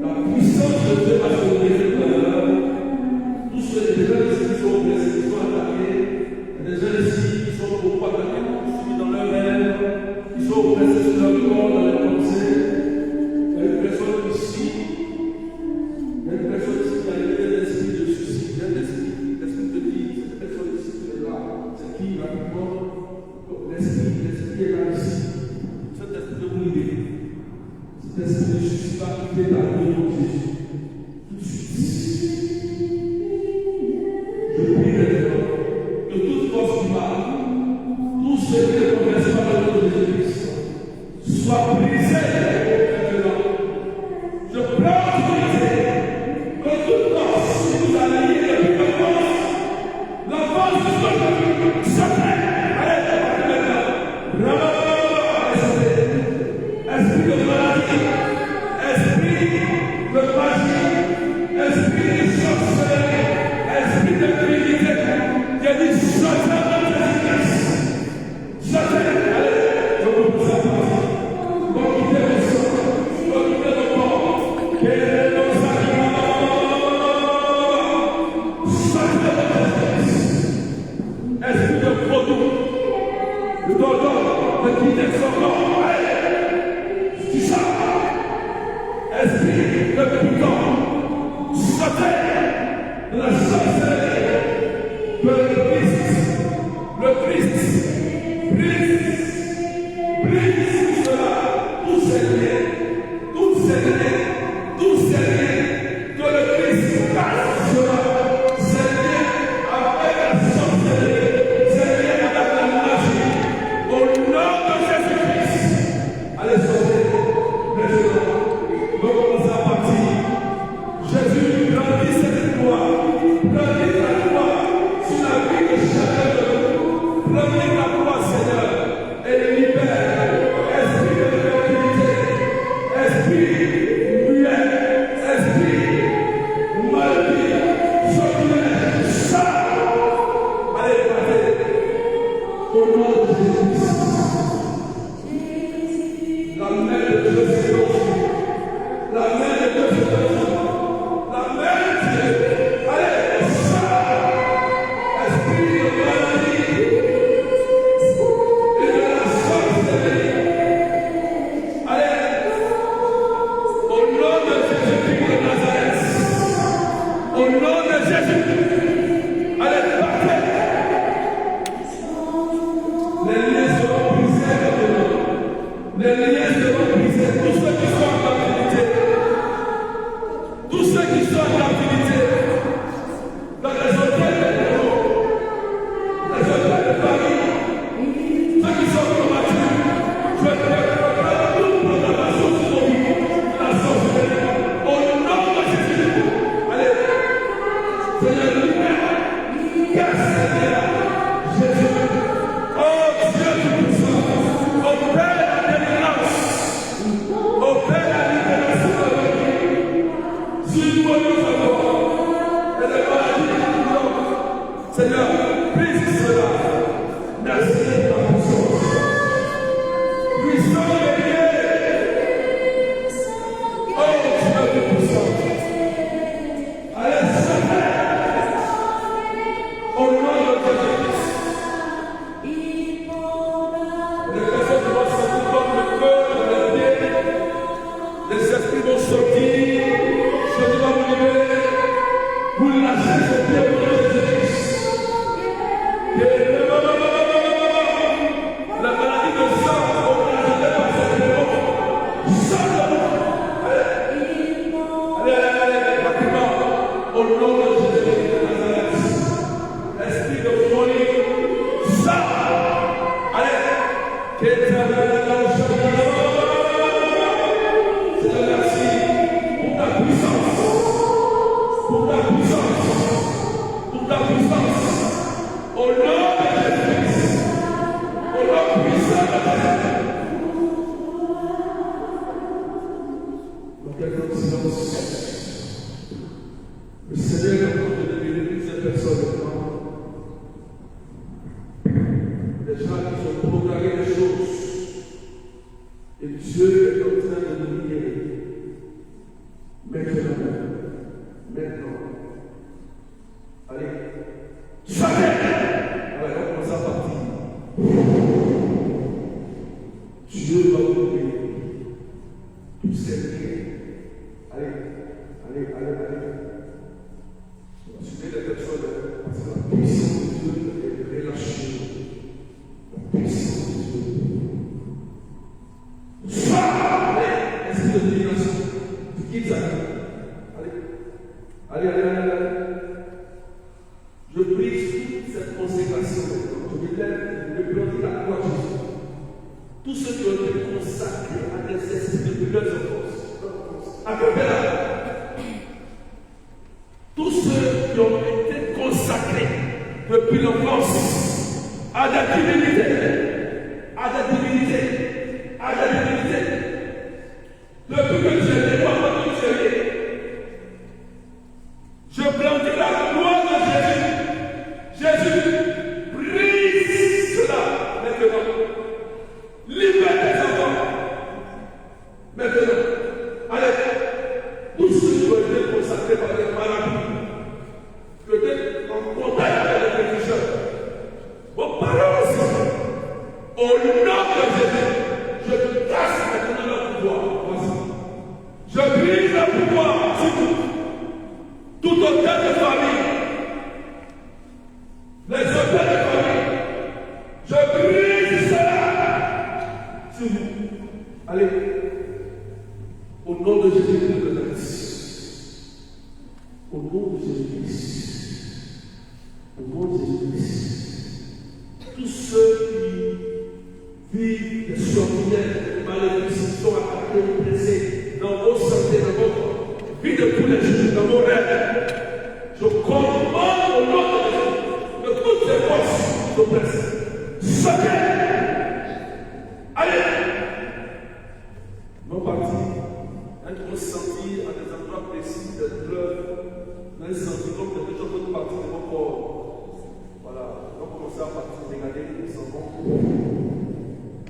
la puissance de Dieu va se révéler tout à l'heure. Tous ceux qui sont oppressés, qui sont attaqués, il y a des gens ici qui sont beaucoup attaqués, dans leur rêve, qui sont oppressés sur leur corps, dans leurs pensées. Il y a une personne ici, qui a été l'esprit de suicide, il y a l'esprit de dire, cette personne ici qui est là, c'est qui rapidement, l'esprit est là ici. Cet esprit de brûler, cet esprit de suicide va quitter ta vie en Jésus. Tout de suite. Je prie maintenant que toute force du mal, tout ce qui ne connaissent pas le nom de Jésus-Christ soit brisé maintenant. Je prends l'autorité que toute force qui nous a liés depuis la force du Seigneur s'appelle. Allez, maintenant. Esprit de maladie, esprit de magie, esprit de sorcellerie, esprit de divinité, qui a dit sortez de Jésus-Christ. Sortez, allez, je vous pose à partir. Remontez le sang, remontez le corps. Quel est nos sacrements? Sortez de Jésus-Christ. Esprit de produit, de dordon, de quitter son corps. Allez, c'est ça. Esprit de puissant, sortez de la sorcellerie, de le Christ, brise cela, tous ces liens, que le Christ casse cela, ces liens avec la sorcellerie, ces liens avec la magie, au nom de Jésus-Christ. Allez, sortez, maintenant, recommencez à partir. Jésus grandit cette gloire, grandit la gloire sur la vie de chacun de nous. Grandit la gloire, Seigneur, et libère esprit de fertilité, esprit muet, esprit maladie, sortilège, ça. Allez, partez. Au nom de Jésus-Christ. La main de Dieu s'est levée. La main de Dieu s'est levée. La main de Dieu. Allez, ça. Esprit de maladie et de la sorcellerie. Allez, au nom de Jésus-Christ de Nazareth. Au nom de Jésus. Allez, partez. Les liens seront brisés maintenant. Les liens seront brisés. Tous ceux qui sont en captivité. Tous ceux qui sont en captivité. Dans les hôtels de Bordeaux, les hôtels de Paris, ceux qui sont combattus, je prépare toute programmation sur nos vies, la sorcellerie. Au nom de Jésus. nous encore. Et les maladies qui nous manquent. Seigneur, brise cela. Merci de ta puissance. Puissant et bien. Oh, tu as de puissance. Allez, Seigneur. Au nom de Jésus-Christ. Les personnes qui vont sentir comme le cœur dans les pieds. Les esprits vont sortir. Je dois vous libérer. Vous lâchez ce pied au nom de Jésus-Christ. La maladie de sang, on ne la jetait pas sur le monde. Allez, rapidement, au nom de Jésus de Nazareth. Esprit de folie, ça. Allez, c'est la merci pour ta puissance, pour ta puissance, pour ta puissance. Au nom de Jésus-Christ, au nom puissant de Jésus. Nous gardons le silence. Le Seigneur est en train de libérer ces personnes maintenant. Des gens qui ont programmé des choses. Et Dieu est en train de nous libérer. Maintenant. Allez. Jamais. Allez, on commence à partir. Dieu va vous libérer. Tout c'est bien. Allez. Suivez les personnes. Parce que la puissance de Dieu est relâchée. La puissance de Dieu. Allez, esprit de divination. Tu quittes ça. Allez. Je brise toute cette consécration maintenant. Je brandis la croix de Jésus. Tous ceux qui ont été consacrés à des esprits de leurs enfants. Accordez-la. Tous ceux qui ont été consacrés depuis l'enfance à des divinités. Depuis que tu es né, pendant que tu es né. Je brandis la gloire de Jésus. Jésus, brise cela maintenant. Libère tes enfants. Maintenant. Allez. Tous ceux qui ont été consacrés par des maladies, peut-être en contact avec les pécheurs, vos parents aussi. Au nom de Jésus, je casse maintenant leur pouvoir. Je brise le pouvoir sur tout hôtel de famille, les hôtels de famille, je brise cela sur vous. Allez, au nom de Jésus-Christ de Nazareth, au nom de Jésus-Christ, au nom de Jésus-Christ, tous ceux qui vivent des sortilèges, des malédictions, sont attaqués ou blessés dans vos santé, dans votre vie de tous les jours, dans vos rêves. Je commande au nom de toutes ces forces qui oppressent. Sortez! Allez! Non partis. Quand vous sentez à des endroits précis, des douleurs, vous allez sentir comme quelque chose d'autre partie de votre corps. Voilà. Donc commencez à partir, regardez, ils s'en vont.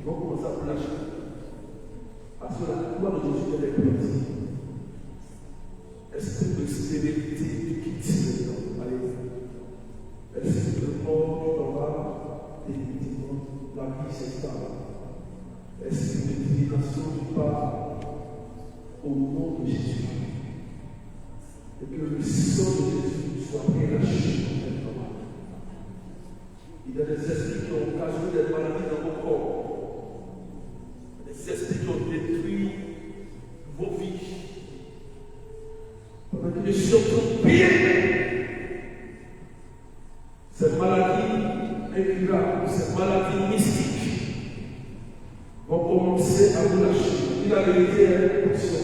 Donc commencez à vous lâcher. Parce que la gloire de Jésus est partie. Esprit de stérilité qui quitte maintenant. Allez. Esprit de mort qui t'en va, définitivement, la vie s'installe. Esprit de divination qui part au nom de Jésus. Et que le sang de Jésus soit relâché maintenant. Il y a des esprits qui ont occasionné des maladies dans vos corps. Des esprits qui ont détruit vos vies. Pendant que je suis en train de prier, ces maladies incurables, ces maladies mystiques vont commencer à vous lâcher. Et la vérité est une portion.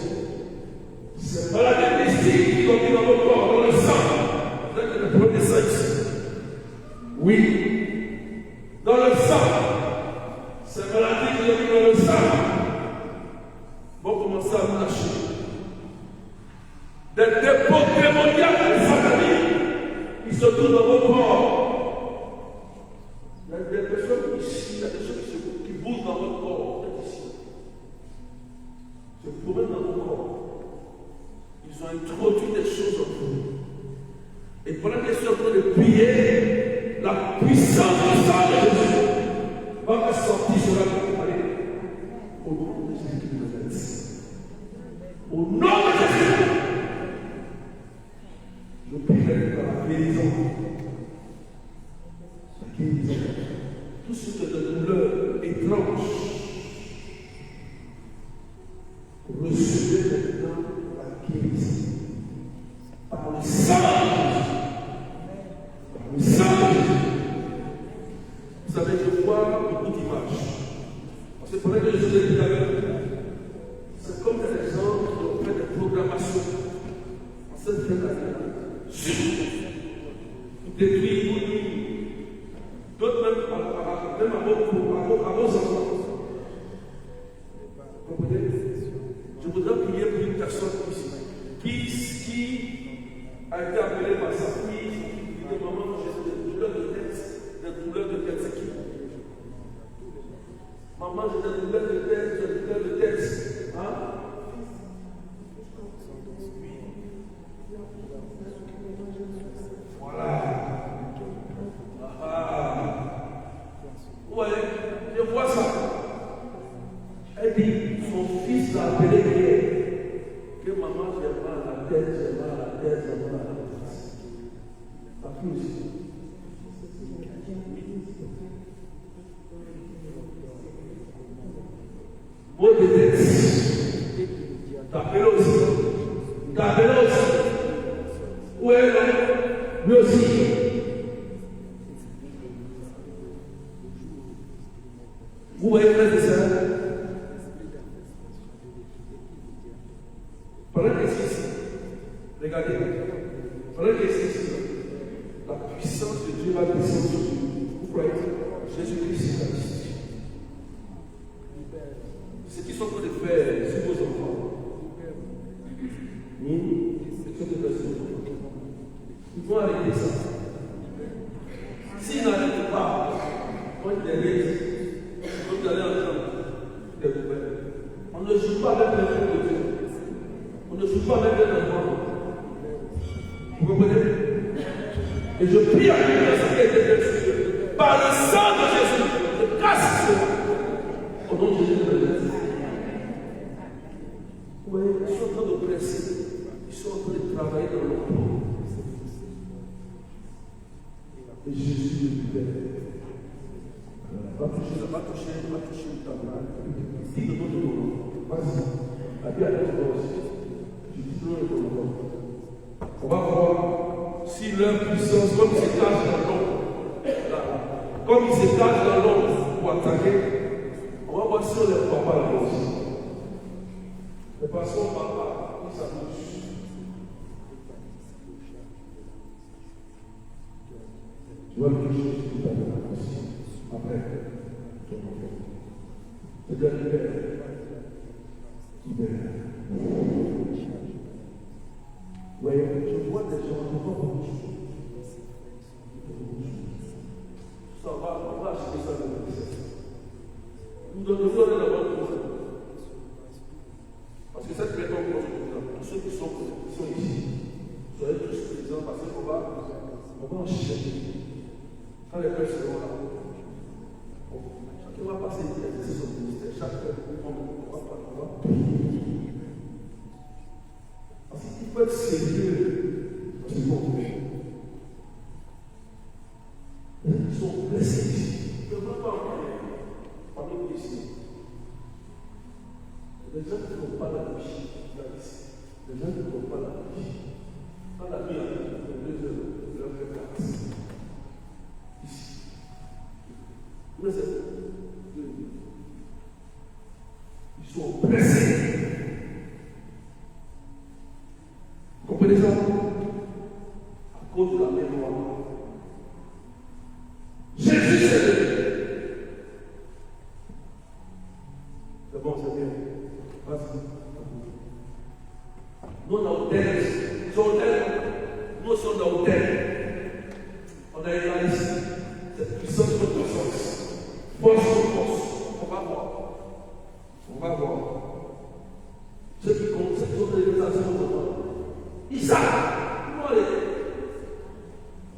Ces maladies mystiques qui ont mis dans vos corps, dans le sang, vous êtes le premier sang ici. Oui, dans le sang, ces maladies qui ont mis dans le sang vont commencer à vous lâcher. Des dépôts prier, la puissance du sang de Jésus va sortir sur la vie. Allez, au nom de Jésus de Nazareth. Au nom de Jésus, je prie pour la guérison. La guérison. Tout ce qui est de douleur étrange, recevez maintenant la guérison. Par le sang de Jésus. Par le sang de Jésus. Vous savez, je vois beaucoup d'images. Parce que pendant que je vous ai dit avec vous, c'est comme des gens qui ont fait des programmations en cette fin d'année. Pour détruire vos lignes. D'autres même à vos enfants. Vous comprenez? Je voudrais prier pour une personne ici qui a été appelée par sa fille, qui dit maman, j'ai des douleurs de tête, des douleurs de tête, c'est qui? Maman, j'ai des douleurs de tête, j'ai des douleurs de tête. Hein? Voilà. Ouais, je vois ça. Elle dit, son fils l'a appelé hier. Que maman, j'ai mal à la tête, j'ai mal à la tête, j'ai mal à la tête. Pas plus. Mot de tête. T'appelles aussi. T'appelles aussi. Où est l'homme? Lui aussi. Vous voyez, frères et sœurs, pendant que c'est ici, regardez, pendant que c'est ici, la puissance de Dieu va descendre sur vous. Vous croyez? Jésus-Christ est ici. Ce qu'ils sont en train de faire sur vos enfants, ils vont arrêter ça. S'ils n'arrêtent pas, on les vous allez entendre des nouvelles. On ne joue pas avec les enfants de Dieu. On ne joue pas avec les enfants. Vous comprenez? Et je prie à Dieu de ce qui a été fait. Par le sang de Jésus, je casse cela. Au nom de Jésus de Nazareth. Vous voyez, ils sont en train de presser. Ils sont en train de travailler dans leur corps. Et Jésus le libère. Va toucher le tabac. Dis le nom de ton nom. Vas-y. Habille avec ton aussi. Je dis le nom de ton nom. On va voir si leur puissance, comme ils se cachent dans l'ombre, comme ils se cachent dans l'ombre pour attaquer, on va voir si on les voit pas là aussi. Mais parce qu'on ne va pas, on s'amuse. Tu vois quelque chose qui t'amène aussi. Après, ton enfant. C'est-à-dire libère. Oui, je vois des gens, je vois beaucoup de choses. Ça va, on va acheter ça dans le lycée. Nous devons aller d'abord pour ça. Parce que cette méthode, tous ceux qui sont ici, soyez tous présents parce qu'on va en chercher. Quand les pères seront là, chacun va passer une exercice au ministère. Chaque père, on va prier. Parce qu'il faut être sérieux dans ce monde. Ils sont blessés ici. Ils ne peuvent pas en parler pendant qu'ils sont ici. Les gens qui ne font pas la nuit, les gens qui ne font pas la nuit. Quand la nuit arrive, les 2 heures, ils leur font grâce. Ici. Vous savez, ils sont pressés. Vous comprenez ça? À cause de la mémoire. Jésus s'est levé. C'est bon, c'est bien. Vas-y. Nous, on a hôtel. Nous sommes dans l'hôtel. On a une ici. Cette puissance de puissance. Force de force. On va voir. On va voir. Ceux qui comptent, ceux qui ont des réalisations de moi. Isaac,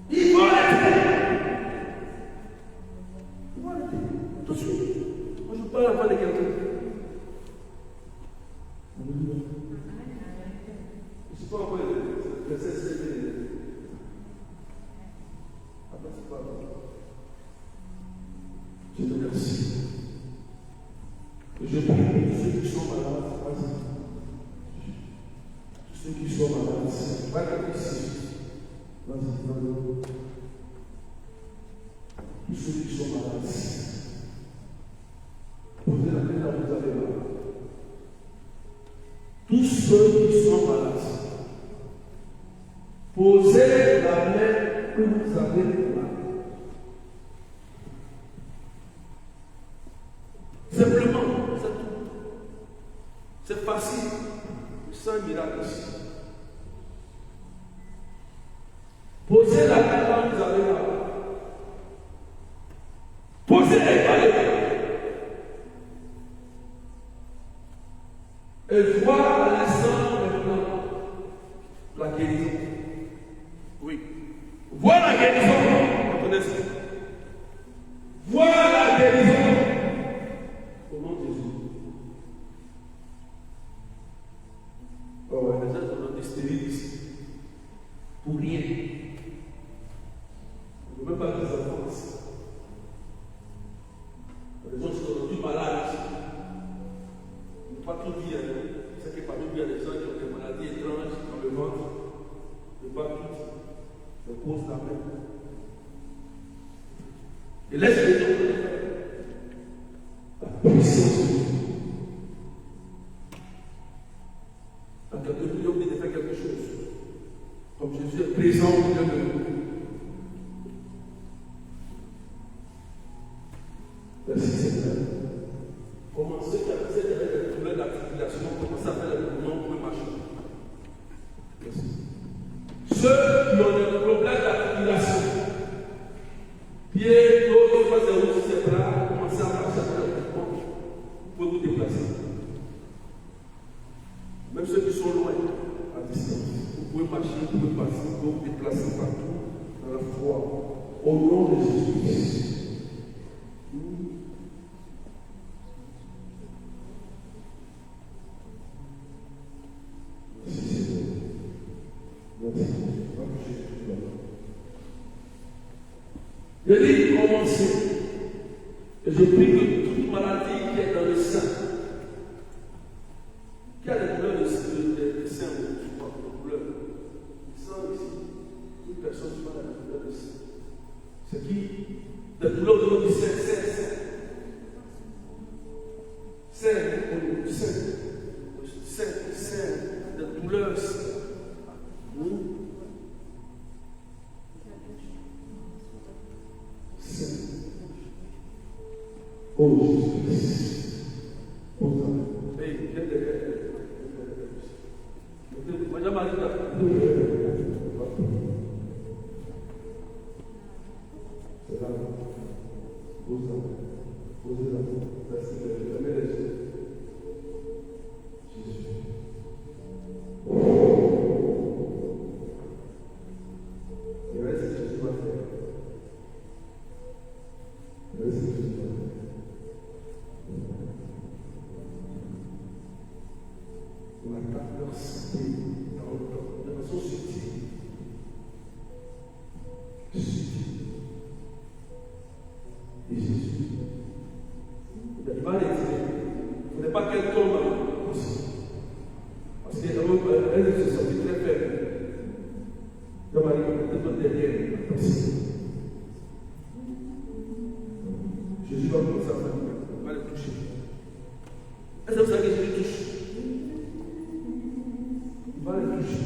ils vont aller verset 7 et 8. Après, c'est pas bon. Je te remercie. Je prie pour tous ceux qui sont malades. Vas-y. Tous ceux qui sont malades. Pas que ici. Vas-y. Tous ceux qui sont malades. Posez la main là où vous avez mal. Tous ceux qui sont malades. Posez la main où vous avez mal. Simplement, c'est tout. C'est facile. C'est un miracle ici. Posez la main là où vous avez mal. Posez les balais. Et voir à l'instant maintenant la guérison. Oui. Voir la guérison. Attendez ça. Voir la guérison. Au nom de Jésus. Oh ouais, les gens sont stériles ici. Pour rien. On ne peut même pas des enfants ici. Les gens sont rendus malades ici. Il ne faut pas tout dire. C'est que parmi nous, il y a des gens qui ont des maladies étranges dans le ventre. Il ne faut pas tout dire. Je pose la main. Et laisse les gens faire. La puissance de Dieu. Quand quelqu'un nous dit de faire quelque chose, comme Jésus est présent au milieu de nous. Merci Seigneur. Commencez à faire des douleurs d'articulation, commencez à faire des mouvements pour marcher. Merci. Ceux qui ont des problèmes d'articulation, pieds, dos, face à vous, ses bras, commencez à marcher à faire des mouvements. Vous pouvez vous déplacer. Même ceux qui sont loin, à distance, vous pouvez marcher, vous pouvez passer, vous pouvez vous déplacer partout dans la foi. Au nom de Jésus-Christ. Je dis commencer. Et je prie que toute maladie qui est dans le sein, qui a des douleurs de sein, de douleurs. Le sang ici, une personne qui a des douleurs de sein. C'est qui? Des douleurs au niveau du sein, des douleurs. Oh Jésus. Hey, viens derrière. Madame Arita. C'est là. Posez la main. Merci de la main. Jésus. Et voilà ce que Jésus va faire. Voilà ce que Jésus va faire. On attaque leur santé de façon subtile. Et Jésus, il va les dire, il ne faut pas qu'elle tombe aussi. Parce qu'elle se sentit très faible. Donc, elle est peut-être derrière la personne. Jésus va commencer à faire, il va les toucher. Est-ce que vous savez que Jésus touche? Il va les toucher.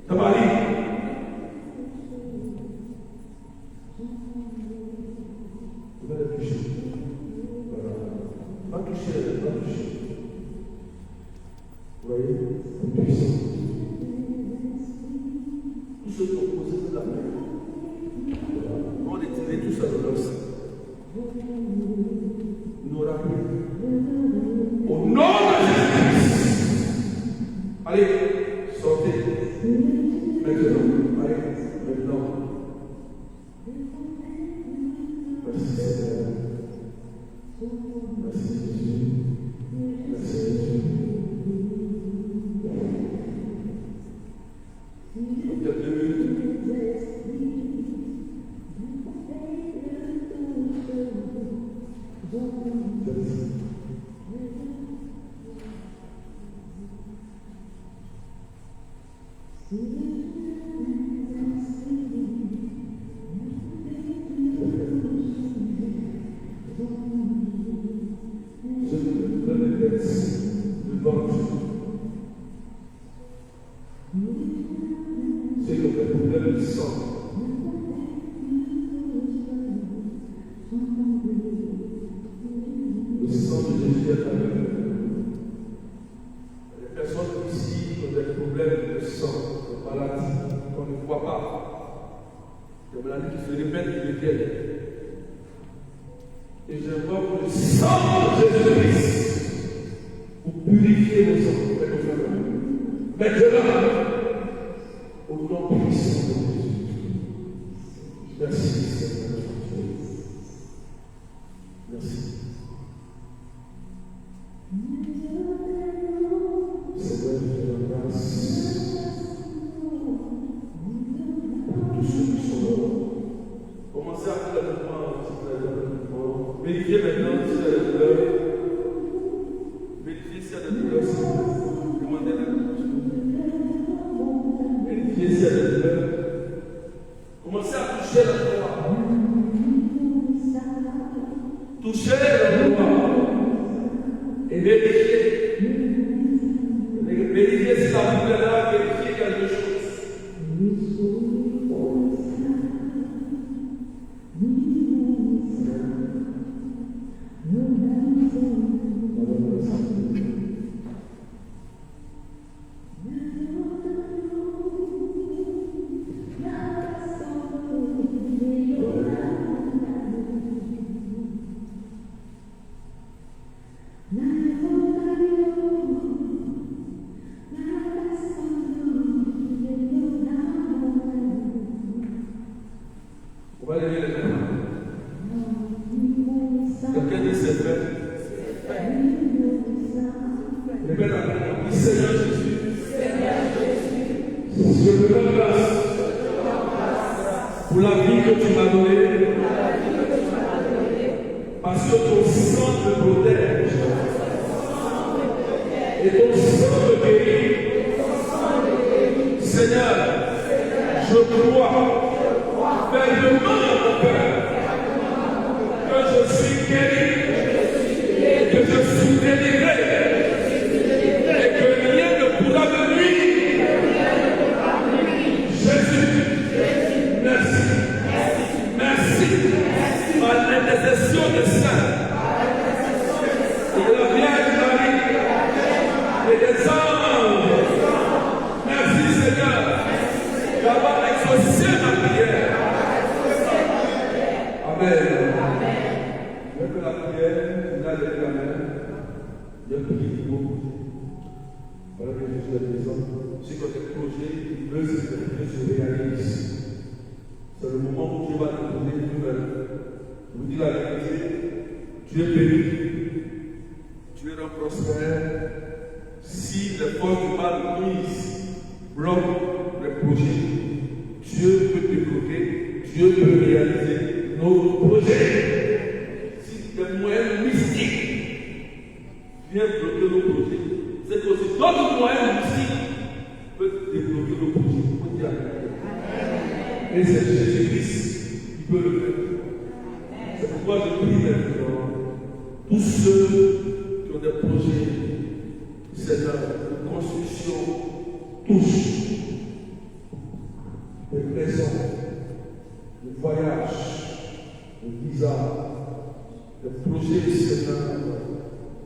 Ta mari. Il va les toucher. Voilà. Va toucher, va toucher. Vous voyez, c'est puissant. Tous ceux qui ont posé de la main, on les tirer tous à leur sein. Nous n'aura plus. Au nom de Jésus-Christ. Allez, sortez. Maintenant. Allez, maintenant. Merci Seigneur. Merci Jésus. Merci Jésus. quelques minutes. Ce que le problème est devant Dieu. C'est que le problème du sang. Le sang de Jésus est avec nous. Les personnes ici qui ont des problèmes de sang, de maladies qu'on ne voit pas, des maladies qui se répètent et reviennent. Et j'invoque le sang de Jésus-Christ pour purifier nos sangs. Maintenant, au nom puissant de Jésus. Merci Seigneur. Merci. Seigneur, je te remercie pour tous ceux qui sont là. Commencez à faire le mouvement. Vérifiez maintenant s'il y a des douleurs. Vérifiez s'il y a des douleurs. Demandez la réponse. Vérifiez s'il y a des douleurs. Commencez à toucher l'endroit. Touchez l'endroit. Et vérifiez. Vérifiez si la douleur est là. Vérifiez quelque chose. On va lever les mains. Quelqu'un dit c'est fait. Répète la main. Dis Seigneur Jésus. Je te rends grâce pour la vie que tu m'as donnée. Parce que ton sang me protège. Et ton sang me guérit. Seigneur, je crois fermement à mon Père que je suis guéri, que je suis délivré et que rien ne pourra me nuire. Jésus, merci. Merci. Par l'intercession des saints et de la Vierge Marie et des anges. Merci Seigneur d'avoir exaucé ma prière. Amen. Je vais faire la prière, il a levé la main. Il a prié pour vous. Voilà que Jésus est présent. Si quand un projet, il veut se réalise. C'est le moment où Dieu va te donner une nouvelle. Je vous dis la vérité, tu es béni, tu es prospère. Si les forces du mal mises bloquent les projets, Dieu peut te bloquer, Dieu peut réaliser nos projets. Si des moyens mystiques viennent bloquer nos projets, c'est que si d'autres moyens mystiques peuvent débloquer nos projets. Faut dire et c'est Jésus-Christ qui peut le faire. C'est pourquoi je prie maintenant tous ceux qui ont des projets, Seigneur, de construction, tous, de maisons, de voyages, de visa, de projets, Seigneur,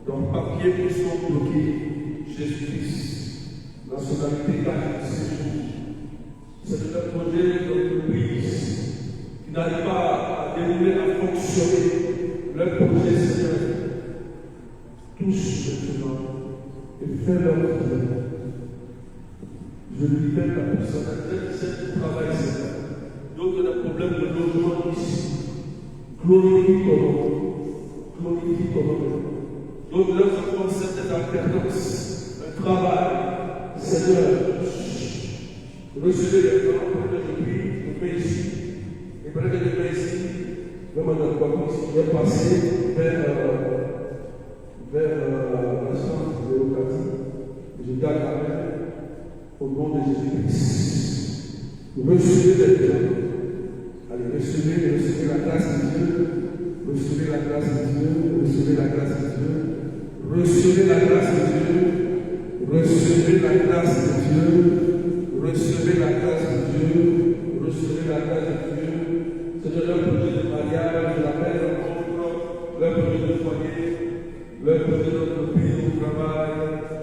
dans papier qui sont bloqués, Jésus-Christ, nationalité, carte de séjour. C'est un projet d'entreprise qui n'arrive pas à dérouler, à fonctionner. Le projet, Seigneur, touche maintenant et fait leur travail. Je libère la personne qui travaille, Seigneur. D'autres ont des problèmes de logement ici. Glorifie ton nom. Glorifie ton nom. D'autres leurs enfants, certaines alternances, un travail. Seigneur, Recevez les temps, pendant que je prie, je mets ici. Et pendant que je mets ici, même dans quoi il est passé vers l'instance de l'Eucharistie. Je garde la main au nom de Jésus-Christ. Recevez les temps. Allez, recevez la grâce de Dieu. Recevez la grâce de Dieu. Recevez la grâce de Dieu. Recevez la grâce de Dieu. Recevez la grâce de Dieu. Recevez la grâce de Dieu. Recevez la grâce de Dieu. C'est leur projet de mariage, je l'appelle rencontre, leur projet de foyer, leur projet d'entreprise au travail,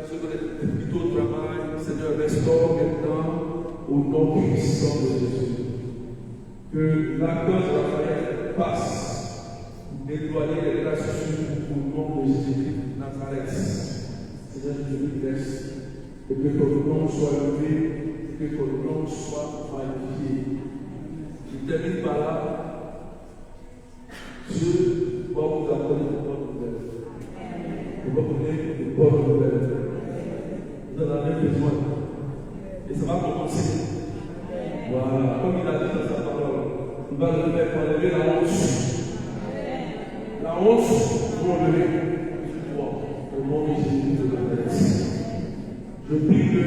ceux qui sont plutôt au travail. Seigneur, restaure maintenant au nom puissant de Jésus. Que la cause de la faillite passe, déployer les grâces sur au nom de Jésus de Nazareth. Seigneur, je te laisse et que ton nom soit levé, que ton nom soit magnifié. Je termine par là. Dieu va vous apporter de bonnes nouvelles. Il va vous donner de bonnes nouvelles. Vous en avez besoin. Et ça va commencer. Voilà. Comme il a dit dans sa parole, il va le faire pour enlever la honte. La honte, pour enlever du doigt. Au nom de Jésus de Nazareth. Je prie que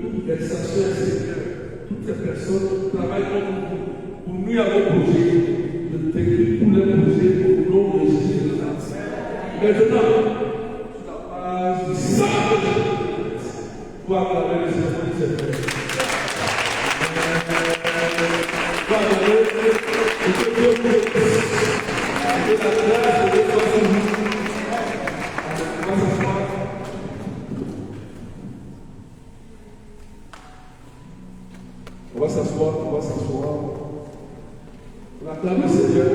toute vexation extérieure, toutes ces personnes qui travaillent contre vous, pour nuire à vos projets, je t'écris tous les projets au nom de Jésus de Nazareth. Maintenant, sur la page du sang de Jésus, pour acclamer le Seigneur de cette terre. Pour acclamer le Seigneur de cette terre. Et la grâce de Dieu soit sur vous. On va s'asseoir. On va s'asseoir, on va s'asseoir. On acclame le Seigneur.